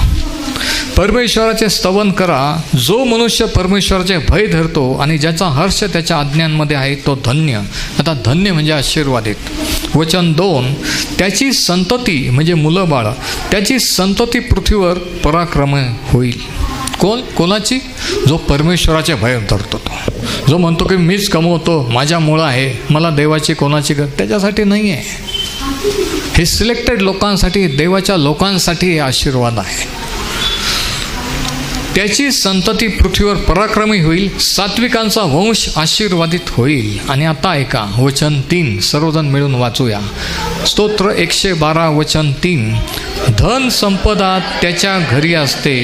परमेश्वराचे स्तवन करा. जो मनुष्य परमेश्वराचे भय धरतो आणि ज्याचा हर्ष त्याच्या आज्ञांमध्ये आहे तो धन्य. आता धन्य म्हणजे आशीर्वादित. वचन 2. त्याची संतती म्हणजे मुलं बाळ, त्याची संतती पृथ्वीवर पराक्रम होईल. कोणाची? जो परमेश्वराचे भय धरतो, तो जो म्हणतो की मीच कमवतो, माझ्यामुळं आहे, मला देवाची कोणाची गरज, त्याच्यासाठी नाही आहे. हे सिलेक्टेड लोकांसाठी, देवाच्या लोकांसाठी हे आशीर्वाद आहे. त्याची संतती पृथ्वीवर पराक्रमी होईल, सात्विकांचा वंश आशीर्वादित होईल. आणि आता ऐका वचन 3, सर्वजण मिळून वाचूया. स्तोत्र 112 वचन 3. धन संपदा त्याच्या घरी असते,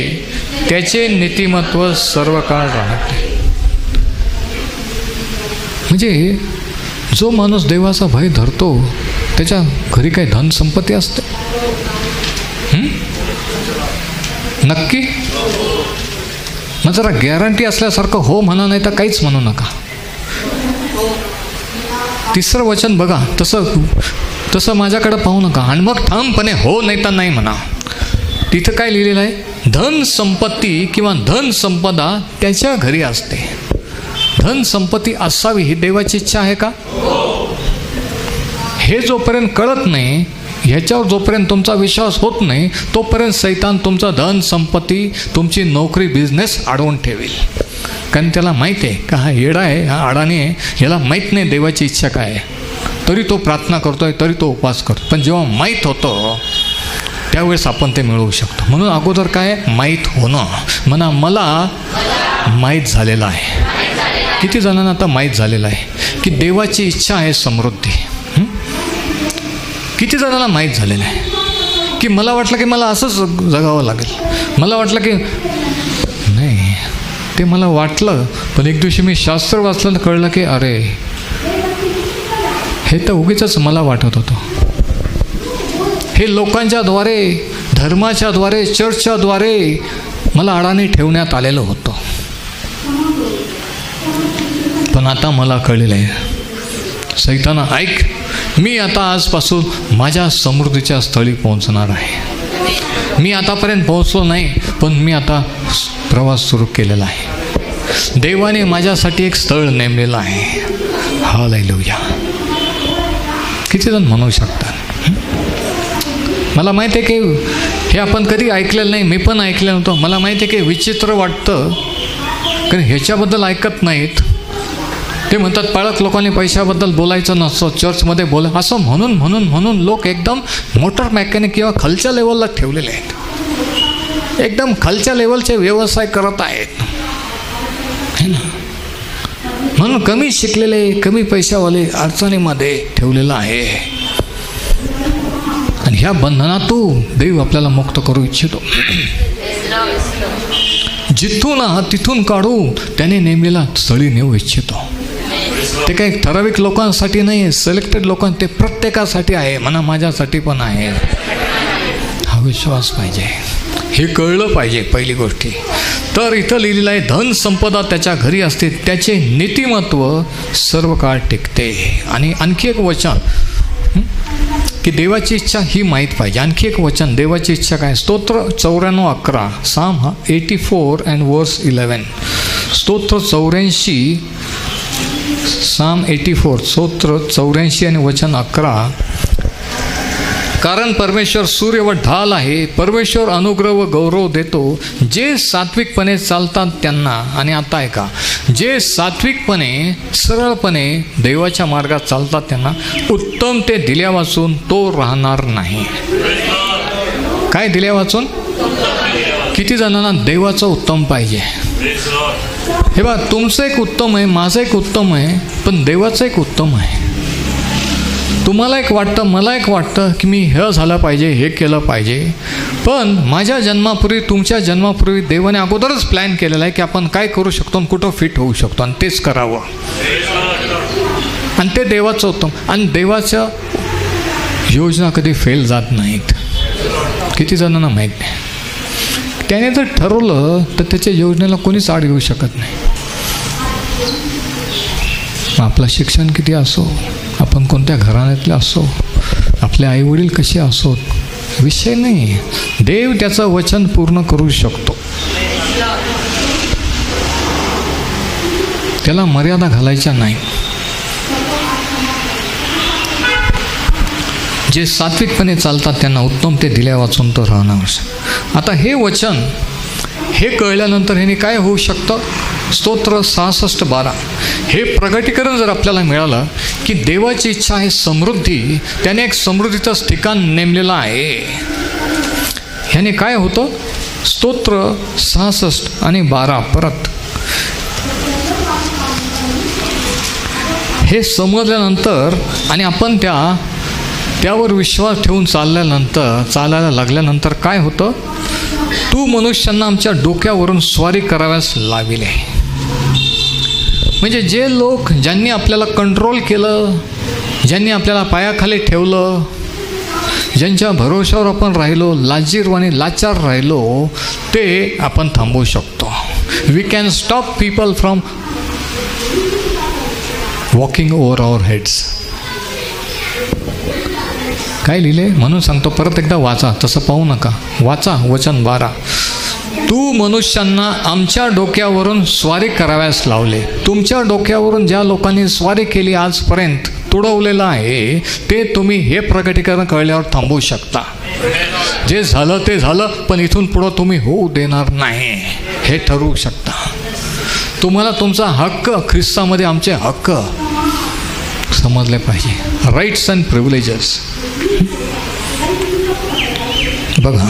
त्याचे नीतिमत्व सर्व काळ राहते. म्हणजे जो माणूस देवाचा भय धरतो त्याच्या घरी काही धन संपत्ती असते? नक्की? मग जरा गॅरंटी असल्यासारखं हो म्हणा, नाही तर काहीच म्हणू नका. 3रं वचन बघा. तसं माझ्याकडे पाहू नका आणि मग ठामपणे हो नाही तर नाही म्हणा. तिथं काय लिहिलेलं आहे? धन संपत्ती किंवा धन संपदा त्याच्या घरी असते. धन संपत्ती असावी ही देवाची इच्छा आहे का? हे जोपर्यंत कळत नाही, ह्याच्यावर जोपर्यंत तुमचा विश्वास होत नाही, तोपर्यंत सैतान तुमचं धन संपत्ती, तुमची नोकरी, बिझनेस अडवून ठेवेल. कारण त्याला माहीत आहे का हा येडा आहे, हा अडाणी आहे, ह्याला माहीत नाही देवाची इच्छा काय आहे, तरी तो प्रार्थना करतोय, तरी तो उपवास करतो. पण जेव्हा माहीत होतं त्यावेळेस आपण ते मिळवू शकतो. म्हणून अगोदर काय? माहीत होणं. म्हणा मला माहीत झालेलं आहे. किती जणांना आता माहीत झालेलं आहे की देवाची इच्छा आहे समृद्धी? किती जणांना माहीत झालेलं आहे की मला वाटलं की मला असंच जगावं लागेल, मला वाटलं की नाही, ते मला वाटलं, पण एक दिवशी मी शास्त्र वाचलं तर कळलं की अरे हे तर उगीचच मला वाटत होतं. हे लोकांच्या द्वारे, धर्माच्या द्वारे, चर्चच्या द्वारे मला अडाणी ठेवण्यात आलेलं होतं. पण आता मला कळलेलं आहे, सैताना ऐक, मी आता आजपासून माझ्या समृद्धीच्या स्थळी पोहोचणार आहे. मी आतापर्यंत पोहोचलो नाही, पण मी आता प्रवास सुरू केलेला आहे. देवाने माझ्यासाठी एक स्थळ नेमलेलं आहे. हालेलुया. किती जण म्हणू शकतात? मला माहिती आहे की हे आपण कधी ऐकलेलं नाही, मी पण ऐकलं नव्हतं. मला माहिती आहे की विचित्र वाटतं, कारण ह्याच्याबद्दल ऐकत नाहीत. ते म्हणतात पाळक लोकांनी पैशाबद्दल बोलायचं नसतं, चर्चमध्ये बोला, असं म्हणून म्हणून म्हणून लोक एकदम मोटर मेकॅनिक किंवा खालच्या लेवलला ठेवलेले आहेत. एकदम खालच्या लेवलचे व्यवसाय करत आहेत, है ना. म्हणून कमी शिकलेले, कमी पैशावाले अडचणीमध्ये ठेवलेलं आहे. आणि ह्या बंधनातून देव आपल्याला मुक्त करू इच्छितो. जिथून आहात तिथून काढून त्याने नेमलेला स्थळी नेऊ इच्छितो. ते काही ठराविक लोकांसाठी नाही आहे, सिलेक्टेड लोकांना, ते प्रत्येकासाठी आहे. म्हणा माझ्यासाठी पण आहे. हा विश्वास पाहिजे, हे कळलं पाहिजे पहिली गोष्टी. तर इथं लिहिलेलं आहे, धन संपदा त्याच्या घरी असते, त्याचे नीतिमत्व सर्व काळ टिकते. आणि आणखी एक वचन की देवाची इच्छा ही माहीत पाहिजे. आणखी एक वचन, देवाची इच्छा काय? स्तोत्र 94:11, Psalm 84 and verse 11. स्तोत्र 84, Psalm 84, स्तोत्र 84 आणि वचन 11. कारण परमेश्वर सूर्य व ढाल आहे, परमेश्वर अनुग्रह व गौरव देतो. जे सात्विकपणे चालतात त्यांना, आणि आता ऐका, जे सात्विकपणे सरळपणे देवाच्या मार्गात चालतात त्यांना उत्तम ते दिल्या वाचून तो राहणार नाही. काय दिल्या वाचून? किती जणांना देवाचं उत्तम पाहिजे? हे बघा, तुमचं एक उत्तम आहे, माझं एक उत्तम आहे, पण देवाचं एक उत्तम आहे. तुम्हाला एक वाटतं, मला एक वाटतं की मी हे झालं पाहिजे, हे केलं पाहिजे. पण माझ्या जन्मापूर्वी, तुमच्या जन्मापूर्वी देवाने अगोदरच प्लॅन केलेला आहे की आपण काय करू शकतो आणि कुठं फिट होऊ शकतो, आणि तेच करावं. आणि ते देवाचं उत्तम. आणि देवाच्या योजना कधी फेल जात नाहीत. किती जणांना माहीत नाही. त्याने जर ठरवलं तर त्याच्या योजनेला कोणीच आड येऊ शकत नाही. आपलं शिक्षण किती असो, आपण कोणत्या घराण्यातले असो, आपले आईवडील कसे असोत, विषय नाही. देव त्याचं वचन पूर्ण करू शकतो. त्याला मर्यादा घालायच्या नाही. जे सात्विकपणे चालतात त्यांना उत्तम ते दिल्या वाचून तो राहणार. आता हे वचन हे कळल्यानंतर ह्याने काय होऊ शकतं? स्तोत्र 66:12 हे प्रगटीकरण जर आपल्याला मिळालं की देवाची इच्छा आहे समृद्धी, त्याने एक समृद्धीचंच ठिकाण नेमलेलं आहे. ह्याने काय होतं? स्तोत्र 66 आणि 12 परत हे समजल्यानंतर आणि आपण त्यावर विश्वास ठेवून चालायला लागल्यानंतर काय होतं? तू मनुष्यांना आमच्या डोक्यावरून स्वारी कराव्यास लाविले. म्हणजे जे लोक, ज्यांनी आपल्याला कंट्रोल केलं, ज्यांनी आपल्याला पायाखाली ठेवलं, ज्यांच्या भरोशावर आपण राहिलो, लाजीरवाणी लाचार राहिलो, ते आपण थांबवू शकतो. We can stop people from walking over our heads. काय लिहिले म्हणून सांगतो, परत एकदा वाचा, तसं पाहू नका, वाचा वचन 12. तू मनुष्यांना आमच्या डोक्यावरून स्वारी कराव्यास लावले. तुमच्या डोक्यावरून ज्या लोकांनी स्वारी केली आजपर्यंत, तुडवलेलं आहे, ते तुम्ही हे प्रगटीकरण कळल्यावर थांबवू शकता. जे झालं ते झालं, पण इथून पुढं तुम्ही होऊ देणार नाही, हे ठरवू शकता. तुम्हाला तुमचा हक्क, ख्रिस्तामध्ये आमचे हक्क समजले पाहिजे. Rights and privileges. बघा,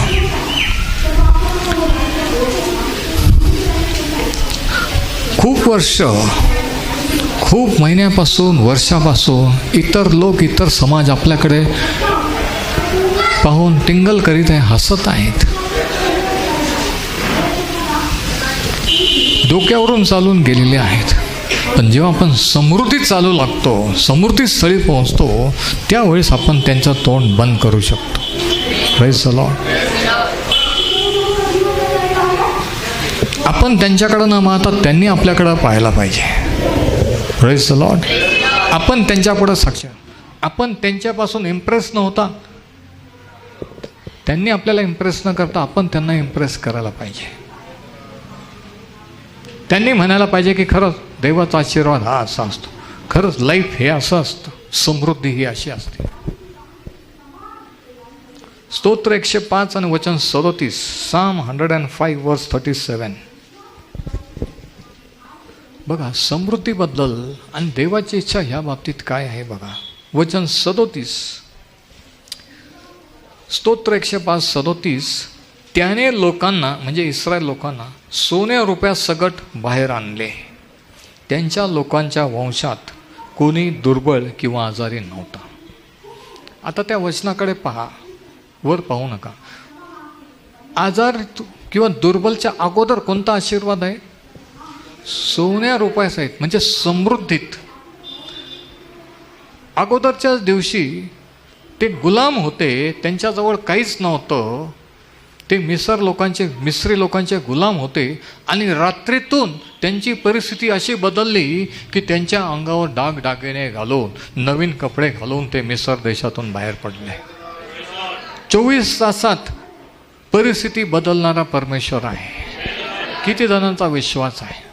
खूप वर्ष, खूप महिन्यापासून, वर्षापासून इतर लोक, इतर समाज आपल्याकडे पाहून टिंगल करीत आहे, हसत आहेत. डोक्यावरून चालून गेलेले आहेत. पण जेव्हा आपण समृद्धीत चालू लागतो, समृद्धी स्थळी पोहोचतो, त्यावेळेस आपण त्यांचं तोंड बंद करू शकतो. Praise the Lord. आपण त्यांच्याकडं न पाहता त्यांनी आपल्याकडं पाहायला पाहिजे. Praise the Lord. आपण त्यांच्यापुढं साक्ष, आपण त्यांच्यापासून इम्प्रेस न होता, त्यांनी आपल्याला इम्प्रेस न करता आपण त्यांना इम्प्रेस करायला पाहिजे. त्यांनी म्हणायला पाहिजे की खरंच देवाचा आशीर्वाद हा असा असतो, खरंच लाईफ हे असं असतं, समृद्धी ही अशी असते. स्तोत्र 105 आणि वचन 37, Psalm 105 verse 37. बघा, समृद्धीबद्दल आणि देवाची इच्छा ह्या बाबतीत काय आहे बघा. वचन 37, स्तोत्र 105 37. त्याने लोकांना, म्हणजे इस्रायल लोकांना, सोन्या रुपया सगट बाहेर आणले. त्यांच्या लोकांच्या वंशात कोणी दुर्बळ किंवा आजारी नव्हता. आता त्या वचनाकडे पहा, वर पाहू नका. आजार किंवा दुर्बलच्या अगोदर कोणता आशीर्वाद आहे? सोन्या रुपयास आहेत, म्हणजे समृद्धीत. अगोदरच्याच दिवशी ते गुलाम होते, त्यांच्याजवळ काहीच नव्हतं. ते मिस्री लोकांचे गुलाम होते आणि रात्रीतून त्यांची परिस्थिती अशी बदलली की त्यांच्या अंगावर डागडागिने घालून, नवीन कपडे घालून ते मिस्र देशातून बाहेर पडले. 24 तासात परिस्थिती बदलणारा परमेश्वर आहे. किती जणांचा विश्वास आहे?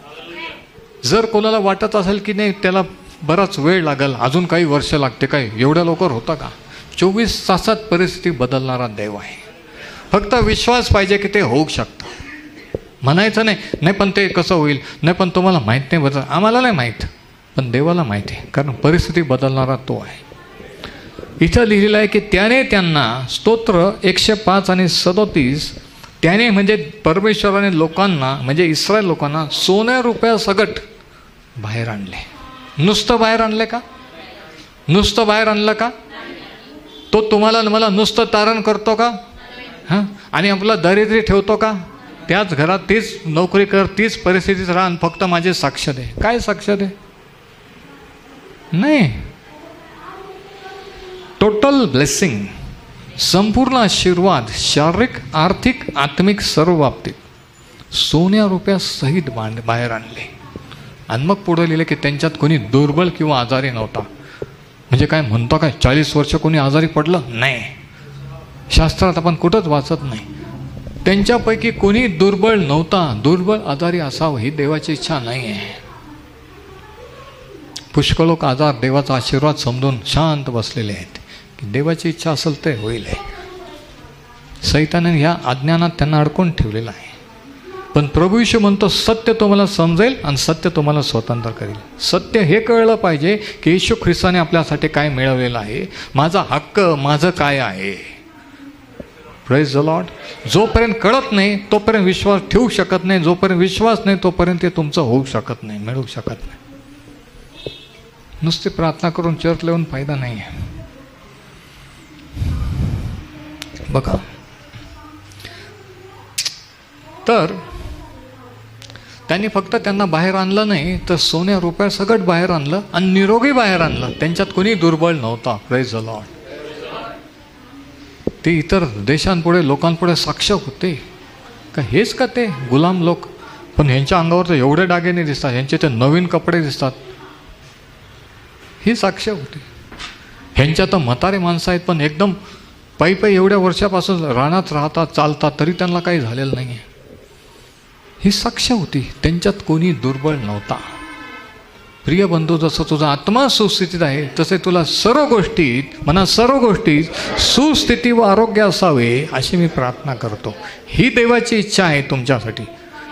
जर कोणाला वाटत असेल की नाही त्याला बराच वेळ लागेल, अजून काही वर्ष लागते, काय एवढ्या लवकर होतं का? 24 तासात परिस्थिती बदलणारा देव आहे. फक्त विश्वास पाहिजे की ते होऊ शकतं. म्हणायचं नाही पण ते कसं होईल, नाही पण तुम्हाला माहीत नाही बदल. आम्हाला नाही माहीत, पण देवाला माहिती आहे, कारण परिस्थिती बदलणारा तो आहे. इथं लिहिलेलं आहे की त्याने त्यांना, स्तोत्र 105 आणि 37, त्याने म्हणजे परमेश्वराने लोकांना, म्हणजे इस्रायल लोकांना सोन्या रुपया सगट बाहेर आणले. नुसतं बाहेर आणले का? नुसतं बाहेर आणलं का? तो तुम्हाला मला नुसतं तारण करतो का? हां, आणि आपला दारिद्र्य ठेवतो का? त्याच घरात तीच नोकरी कर, तीच परिस्थितीत राहा आणि फक्त माझे साक्ष दे. काय साक्ष दे? नाही. टोटल ब्लेसिंग, संपूर्ण आशीर्वाद, शारीरिक, आर्थिक, आत्मिक सर्व बाबतीत सोन्या रुपया सहित बाहेर आणले. आणि मग पुढे लिहिले की त्यांच्यात कोणी दुर्बल किंवा आजारी नव्हता. म्हणजे काय म्हणतो काय 40 वर्ष कोणी आजारी पडलं नाही? शास्त्रात आपण कुठंच वाचत नाही. त्यांच्यापैकी कोणी दुर्बळ नव्हता. दुर्बळ आजारी असावं ही देवाची इच्छा नाही आहे. पुष्कळ लोक आजार देवाचा आशीर्वाद समजून शांत बसलेले आहेत की देवाची इच्छा असेल ते होईल. सैतानाने ह्या अज्ञानात त्यांना अडकून ठेवलेलं आहे. पण प्रभू येशू म्हणतो सत्य तुम्हाला समजेल आणि सत्य तुम्हाला स्वतंत्र करेल. सत्य हे कळलं पाहिजे की येशू ख्रिस्ताने आपल्यासाठी काय मिळवलेलं आहे, माझा हक्क माझं काय आहे. Praise the Lord. जोपर्यंत कळत नाही तोपर्यंत विश्वास ठेवू शकत नाही. जोपर्यंत विश्वास नाही तोपर्यंत ते तुमचं होऊ शकत नाही, मिळवू शकत नाही. नुसती प्रार्थना करून चर्च लिहून फायदा नाही आहे. बघा, तर त्यांनी फक्त त्यांना बाहेर आणलं नाही तर सोन्या रुपया सगट बाहेर आणलं आणि निरोगी बाहेर आणलं. त्यांच्यात कोणी दुर्बळ नव्हता. Praise the Lord. ते इतर देशांपुढे, लोकांपुढे साक्ष होते का हेच का ते गुलाम लोक, पण ह्यांच्या अंगावर तर एवढे दागिने दिसतात, ह्यांचे ते नवीन कपडे दिसतात. ही साक्ष होती. ह्यांच्या तर म्हातारे माणसं आहेत पण एकदम पायी एवढ्या वर्षापासून रानात राहतात, चालतात, तरी त्यांना काही झालेलं नाही आहे. ही साक्ष होती. त्यांच्यात कोणी दुर्बळ नव्हता. प्रिय बंधू, जसं तुझा आत्मा सुस्थितीत आहे तसे तुला सर्व गोष्टीत सुस्थिती व आरोग्य असावे अशी मी प्रार्थना करतो. ही देवाची इच्छा आहे तुमच्यासाठी.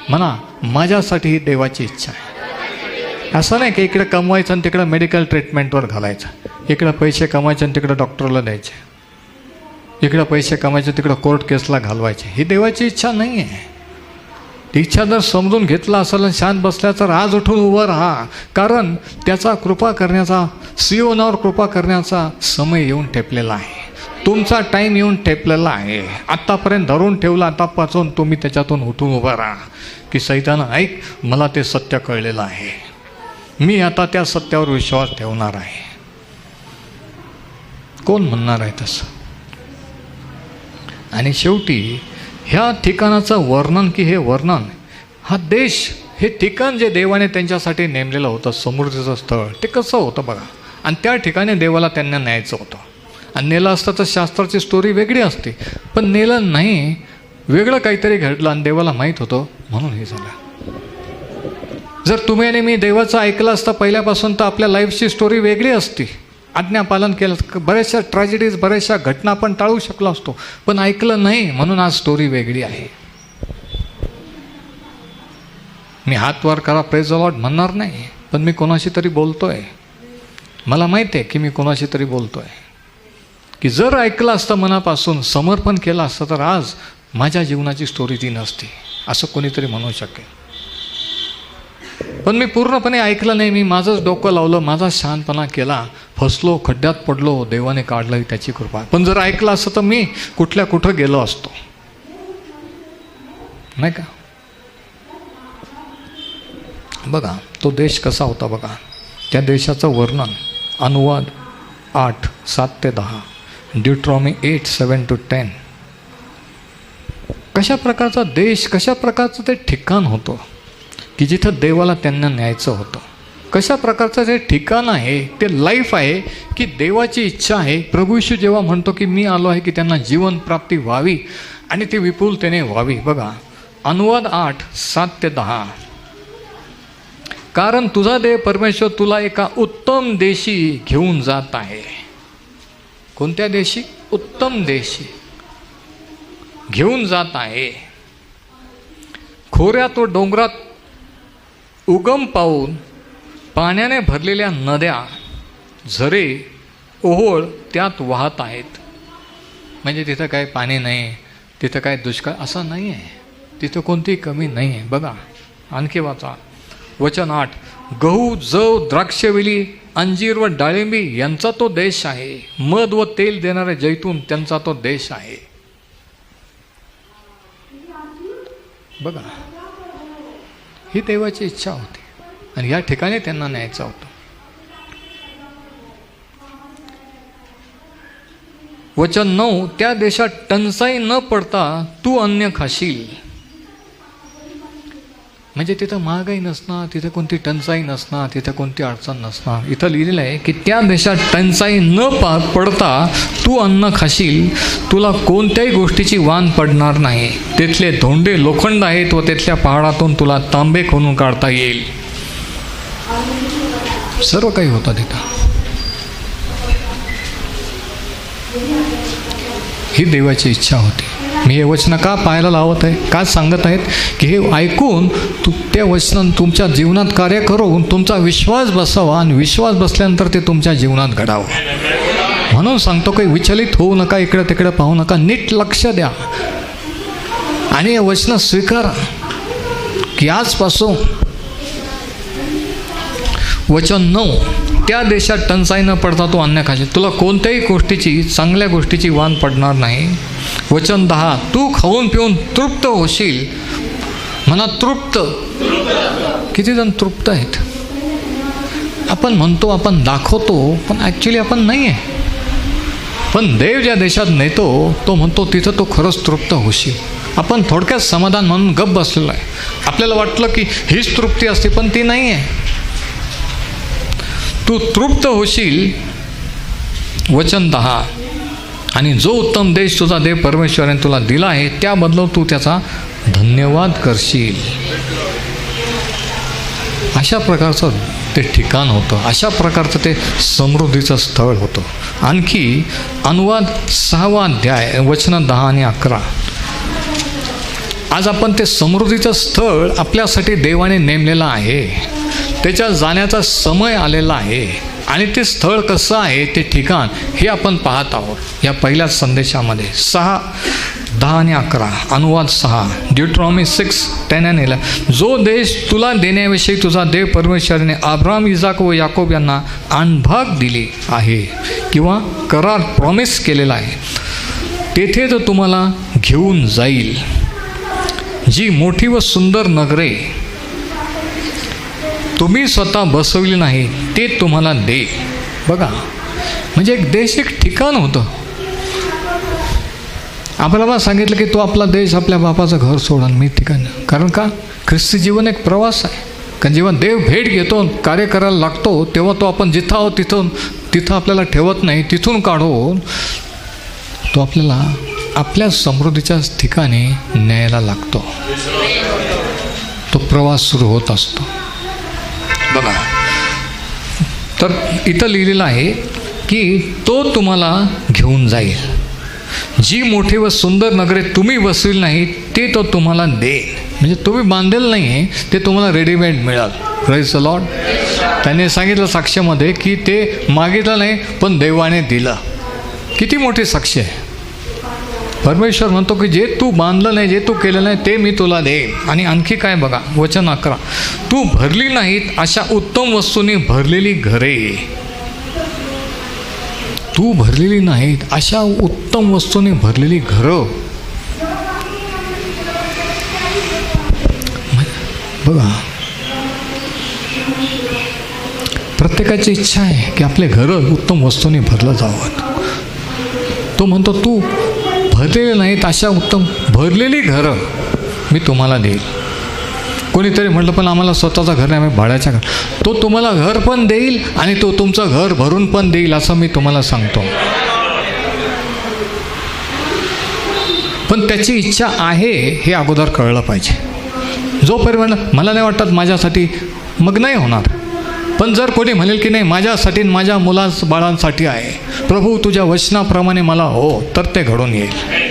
म्हणा, माझ्यासाठी ही देवाची इच्छा आहे. असं नाही की इकडे कमवायचं आणि तिकडं मेडिकल ट्रीटमेंटवर घालायचं, इकडं पैसे कमवायचे आणि तिकडं डॉक्टरला द्यायचे, इकडं पैसे कमायचे तिकडं कोर्ट केसला घालवायचे. ही देवाची इच्छा नाही आहे. ती इच्छा जर समजून घेतला असेल आणि शांत बसल्या तर आज उठून उभं राहा, कारण त्याचा कृपा करण्याचा, सियोनावर कृपा करण्याचा समय येऊन ठेपलेला आहे. तुमचा टाईम येऊन ठेपलेला आहे. आत्तापर्यंत धरून ठेवला, आतापासून तुम्ही त्याच्यातून उठून उभं राहा की सैतान ऐक, मला ते सत्य कळलेलं आहे, मी आता त्या सत्यावर विश्वास ठेवणार आहे. कोण म्हणणार आहे तसं? आणि शेवटी ह्या ठिकाणाचं वर्णन, की हे वर्णन, हा देश, हे ठिकाण जे देवाने त्यांच्यासाठी नेमलेलं होतं, समृद्धीचं स्थळ, ते कसं होतं बघा. आणि त्या ठिकाणी देवाला त्यांना न्यायचं होतं. आणि नेलं असतं तर शास्त्राची स्टोरी वेगळी असते, पण नेलं नाही, वेगळं काहीतरी घडलं आणि देवाला माहीत होतं म्हणून हे झालं. जर तुम्ही आणि मी देवाचं ऐकलं असतं पहिल्यापासून तर आपल्या लाईफची स्टोरी वेगळी असती. आज्ञापालन केलं, बऱ्याचशा ट्रॅजेडीज, बऱ्याचशा घटना आपण टाळू शकलो असतो, पण ऐकलं नाही म्हणून आज स्टोरी वेगळी आहे. मी हात वर करा, प्रेज द लॉर्ड म्हणणार नाही, पण मी कोणाशी तरी बोलतोय. मला माहिती आहे की मी कोणाशी तरी बोलतोय. की जर ऐकलं असतं, मनापासून समर्पण केलं असतं, तर आज माझ्या जीवनाची स्टोरी ती नसती, असं कोणीतरी म्हणू शकेल. पण मी पूर्णपणे ऐकलं नाही, मी माझंच डोकं लावलं, माझा शहाणपणा केला, फसलो, खड्ड्यात पडलो, देवाने काढलं, ही त्याची कृपा. पण जर ऐकलं असतं तर मी कुठं गेलो असतो, नाही का? बघा तो देश कसा होता बघा. त्या देशाचं वर्णन अनुवाद 8:7-10, ड्यूट्रॉमी 8:7-10. कशा प्रकारचा देश, कशा प्रकारचं ते ठिकाण होतं की जिथं देवाला त्यांना न्यायचं होतं. कशा प्रकारचं ते ठिकाण आहे, ते लाईफ आहे की देवाची इच्छा आहे. प्रभू येशू जेव्हा म्हणतो की मी आलो आहे की त्यांना जीवन प्राप्ती व्हावी आणि ती विपुलतेने व्हावी. बघा अनुवाद 8:7-10. कारण तुझा देव परमेश्वर तुला एका उत्तम देशी घेऊन जात आहे. कोणत्या देशी? उत्तम देशी घेऊन जात आहे. खोऱ्यात व डोंगरात उगम पावून पाण्याने भरलेल्या नद्या, झरे, ओहोळ त्यात वाहत आहेत. म्हणजे तिथं काय पाणी नाही, तिथं काय दुष्काळ असं नाही आहे, तिथं कोणतीही कमी नाही आहे. बघा आणखी वाचा वचन 8. गहू, जव, द्राक्षवेली, अंजीर व डाळिंबी यांचा तो देश आहे. मध व तेल देणारे जैतून त्यांचा तो देश आहे. बघा ही देवाची इच्छा होती आणि या ठिकाणी त्यांना न्यायचं होतं. वचन 9. त्या देशात टंचाई न पडता तू अन्न खाशील. म्हणजे तिथं महागाई नसणार, तिथं कोणती टंचाई नसणार, तिथं कोणती अडचण नसणार. इथं लिहिलेलं आहे की त्या देशात टंचाई न पडता तू अन्न खाशील, तुला कोणत्याही गोष्टीची वान पडणार नाही. तिथले धोंडे लोखंड आहेत व तिथल्या पहाडातून तुला तांबे खणून काढता येईल. सर्व काही होतं तिथं. ही देवाची इच्छा होती. मी हे वचन का पाहायला लावत आहे, का सांगत आहेत की हे ऐकून त्या वचन तुमच्या जीवनात कार्य करून तुमचा विश्वास बसावा आणि विश्वास बसल्यानंतर ते तुमच्या जीवनात घडावं. म्हणून सांगतो काही विचलित होऊ नका, इकडे तिकडे पाहू नका, नीट लक्ष द्या आणि हे वचन स्वीकारा की आजपासून. वचन 9. त्या देशात टंचाई न पडता तू अन्न खाशील, तुला कोणत्याही गोष्टीची, चांगल्या गोष्टीची वान पडणार नाही. वचन 10. तू खाऊन पिऊन तृप्त होशील. म्हणा तृप्त. किती जण तृप्त आहेत? आपण म्हणतो, आपण दाखवतो, पण ॲक्च्युली आपण नाही आहे. पण देव ज्या देशात नेतो तो म्हणतो तिथं तो खरंच तृप्त होशील. आपण थोडक्यात समाधान म्हणून गप्प बसलेलो आहे. आपल्याला वाटलं की हीच तृप्ती असते, पण ती नाही आहे. तू तृप्त होशील. वचन 10. आणि जो उत्तम देश तुझा देव परमेश्वराने तुला दिला आहे त्याबद्दल तू त्याचा धन्यवाद करशील. अशा प्रकारचं ते ठिकाण होतं, अशा प्रकारचं ते समृद्धीचं स्थळ होतं. आणखी अनुवाद 6वा अध्याय वचन 10 आणि 11. आज आपण ते समृद्धीचं स्थळ आपल्यासाठी देवाने नेमलेलं आहे. त्याच्या जाण्याचा समय आलेला आहे आणि ते स्थळ कसं आहे, ते ठिकाण हे आपण पाहत आहोत या पहिल्याच संदेशामध्ये. 6, 10 आणि 11. अनुवाद 6. ड्यूट्रॉमी 6:10 आणि 11. जो देश तुला देण्याविषयी तुझा देव परमेश्वराने अब्राम, इजाक व याकोब यांना अनभाग दिली आहे किंवा करार प्रॉमिस केलेला आहे, तेथे तो तुम्हाला घेऊन जाईल. जी मोठी व सुंदर नगरे तुम्ही स्वतः बसवली नाही ते तुम्हाला दे. बघा म्हणजे एक देश, एक ठिकाण होतं. आपल्याला सांगितलं की तो आपला देश, आपल्या बापाचं घर सोडून मी ठिकाण. कारण का? ख्रिस्ती जीवन एक प्रवास आहे. कारण जेव्हा देव भेट घेतो, कार्य करायला लागतो, तेव्हा तो आपण जिथं आहोत तिथं आपल्याला ठेवत नाही. तिथून काढून तो आपल्याला आपल्या समृद्धीच्या ठिकाणी न्यायला लागतो. तो प्रवास सुरू होत असतो. बघा तर इथं लिहिलेलं आहे की तो तुम्हाला घेऊन जाईल. जी मोठी व सुंदर नगरे तुम्ही बसविली नाही ते तो तुम्हाला देईल. म्हणजे तुम्ही बांधलेलं नाही आहे, ते तुम्हाला रेडीमेड मिळाल. Praise the Lord. त्याने सांगितलं साक्ष्यामध्ये की ते मागितलं नाही पण देवाने दिलं. किती मोठी साक्ष आहे. परमेश्वर म्हणतो की जे तू बांधलं नाही, जे तू केलं नाही ते मी तुला देईन. आणि आणखी काय बघा वचन 11. तू भरली नाहीत अशा उत्तम वस्तूंनी भरलेली घरे. तू भरलेली नाहीत अशा उत्तम वस्तूंनी भरलेली घरं. बघा, प्रत्येकाची इच्छा आहे की आपले घरं उत्तम वस्तूंनी भरलं जावं. तो म्हणतो तू भरलेले नाहीत अशा उत्तम भरलेली घरं मी तुम्हाला देईल. कोणीतरी म्हटलं पण आम्हाला स्वतःचं घर नाही, आम्ही भाड्याच्या घर. तो तुम्हाला घर पण देईल आणि तो तुमचं घर भरून पण देईल असं मी तुम्हाला सांगतो. पण त्याची इच्छा आहे हे अगोदर कळलं पाहिजे. जोपर्यंत मला नाही वाटत माझ्यासाठी, मग नाही होणार. पण जर कोणी म्हणेल की नाही माझ्यासाठी माझ्या बाळांसाठी आहे, प्रभू तुझ्या वचनाप्रमाणे मला हो, तर ते घडून येईल.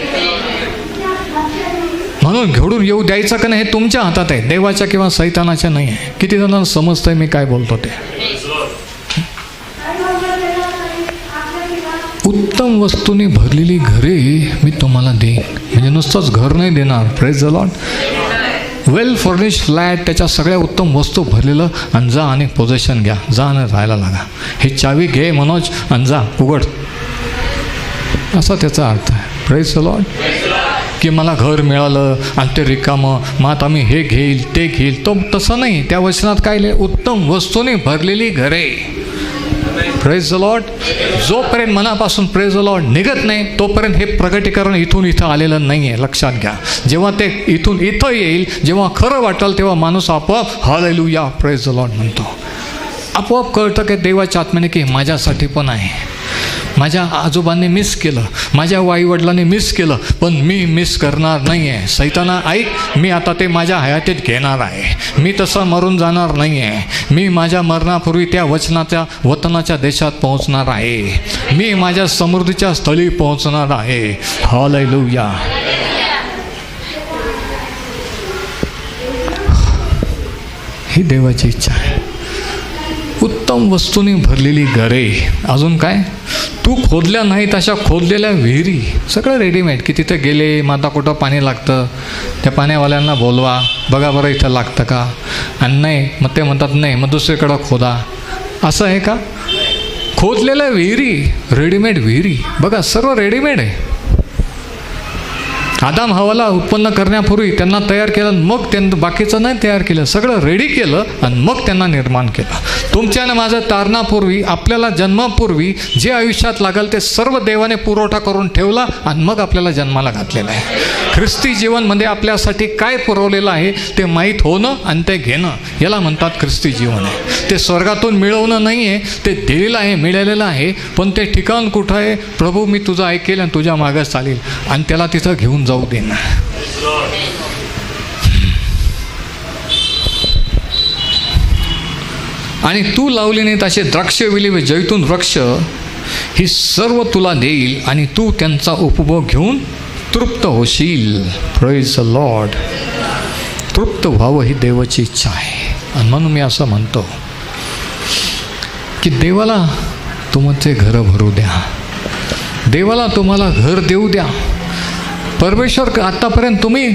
म्हणून घडून येऊ द्यायचं का नाही हे तुमच्या हातात आहे, देवाच्या किंवा सैतानाच्या नाही आहे. किती जणांना समजतंय मी काय बोलतो ते. उत्तम वस्तूंनी भरलेली घरे मी तुम्हाला देईन. म्हणजे नुसतंच घर नाही देणार, praise the Lord. Well furnished flat, त्याच्या सगळ्या उत्तम वस्तू भरलेलं, आणि जा आणि पोझिशन घ्या, जा आणि राहायला लागा. हे चावी घे मनोज आणि जा उघड, असा त्याचा अर्थ आहे. Praise the Lord. की मला घर मिळालं आणि ते रिकामं, मग आता मी हे घेईल ते घेईल, तो तसं नाही. त्या वचनात काय लिहिलं? उत्तम वस्तूने भरलेली घरे. Praise the Lord. जोपर्यंत मनापासून प्रेज द लॉर्ड निघत नाही तोपर्यंत हे प्रगटीकरण इथून इथं आलेलं नाही आहे, लक्षात घ्या. जेव्हा ते इथून इथं येईल, जेव्हा खरं वाटेल, तेव्हा माणूस आपोआप हालेलुया प्रेज द लॉर्ड म्हणतो. आपोआप कळतं की देवाच्या आत्म्याने की माझ्यासाठी पण आहे. माझ्या आजोबांनी मिस केलं, माझ्या आईवडिलांनी मिस केलं, पण मी मिस करणार नाही आहे. सैताना ऐक, मी आता ते माझ्या हयातीत घेणार आहे. मी तसं मरून जाणार नाही आहे. मी माझ्या मरणापूर्वी त्या वतनाच्या देशात पोहोचणार आहे. मी माझ्या समृद्धीच्या स्थळी पोहोचणार आहे. हालेलुया. ही देवाची इच्छा आहे. उत्तम वस्तूंनी भरलेली घरे. अजून काय? तू खोदल्या नाहीत अशा खोदलेल्या विहिरी. सगळं रेडीमेड, की तिथे गेले मग आता कुठं पाणी लागतं, त्या पाण्यावाल्यांना बोलवा, बघा बरं इथं लागतं का, आणि नाही मग ते म्हणतात नाही मग दुसरीकडं खोदा. असं आहे का? खोदलेल्या विहिरी, रेडीमेड विहिरी. बघा सर्व रेडीमेड आहे. आदाम हवाला उत्पन्न करण्यापूर्वी त्यांना तयार केलं, मग त्यांना बाकीचं नाही तयार केलं, सगळं रेडी केलं आणि मग त्यांना निर्माण केलं. तुमच्या आणि माझं तारणापूर्वी, आपल्याला जन्मापूर्वी जे आयुष्यात लागेल ते सर्व देवाने पुरवठा करून ठेवला आणि मग आपल्याला जन्माला घातलेलं आहे. ख्रिस्ती जीवनमध्ये आपल्यासाठी काय पुरवलेलं आहे ते माहीत होणं आणि ते घेणं, याला म्हणतात ख्रिस्ती जीवन आहे. ते स्वर्गातून मिळवणं नाही आहे, ते दिलेलं आहे, मिळालेलं आहे. पण ते ठिकाण कुठं आहे? प्रभू मी तुझं ऐकेल आणि तुझ्या मागं चालेल, आणि त्याला तिथं घेऊन जाऊ दे ना. आणि तू लावली नाहीत असे द्राक्षवेली व जैतून वृक्ष ही सर्व तुला देईल आणि तू त्यांचा उपभोग घेऊन तृप्त होशील. Praise the Lord. तृप्त व्हावं ही देवाची इच्छा आहे. आणि म्हणून मी असं म्हणतो की देवाला तुमचे घरं भरू द्या, देवाला तुम्हाला घर देऊ द्या. परमेश्वर, आत्तापर्यंत तुम्ही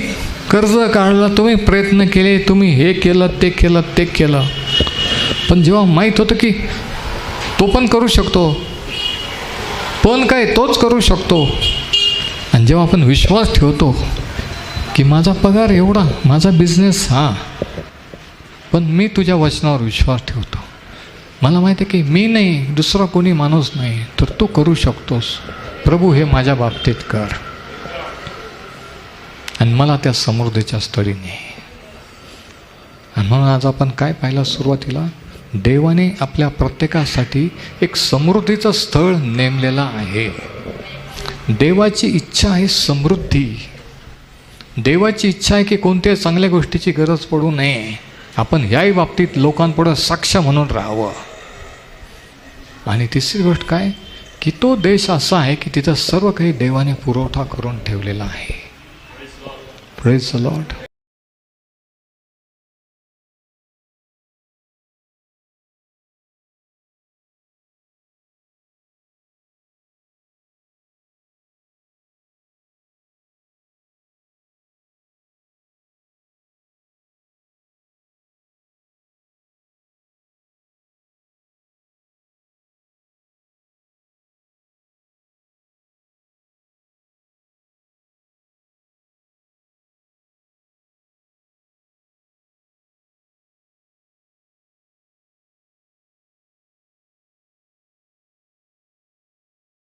कर्ज काढलं, तुम्ही प्रयत्न केले, तुम्ही हे केलं ते केलं ते केलं, पण जेव्हा माहीत होतं की तो पण करू शकतो, पण काय तोच करू शकतो, आणि जेव्हा आपण विश्वास ठेवतो की माझा पगार एवढा, माझा बिझनेस हा, पण मी तुझ्या वचनावर विश्वास ठेवतो, मला माहिती आहे की मी नाही, दुसरा कोणी माणूस नाही, तर तू करू शकतोस प्रभू, हे माझ्या बाबतीत कर आणि मला त्या समृद्धीच्या स्थळी ने. आणि म्हणून आज आपण काय पाहिलं सुरुवातीला? देवाने आपल्या प्रत्येकासाठी एक समृद्धीचं स्थळ नेमलेलं आहे. देवाची इच्छा आहे समृद्धी. देवाची इच्छा आहे की कोणत्याही चांगल्या गोष्टीची गरज पडू नये. आपण याही बाबतीत लोकांपुढं साक्ष म्हणून राहावं. आणि तिसरी गोष्ट काय? की तो देश असा आहे की तिथं सर्व काही देवाने पुरवठा करून ठेवलेला आहे. Praise the Lord.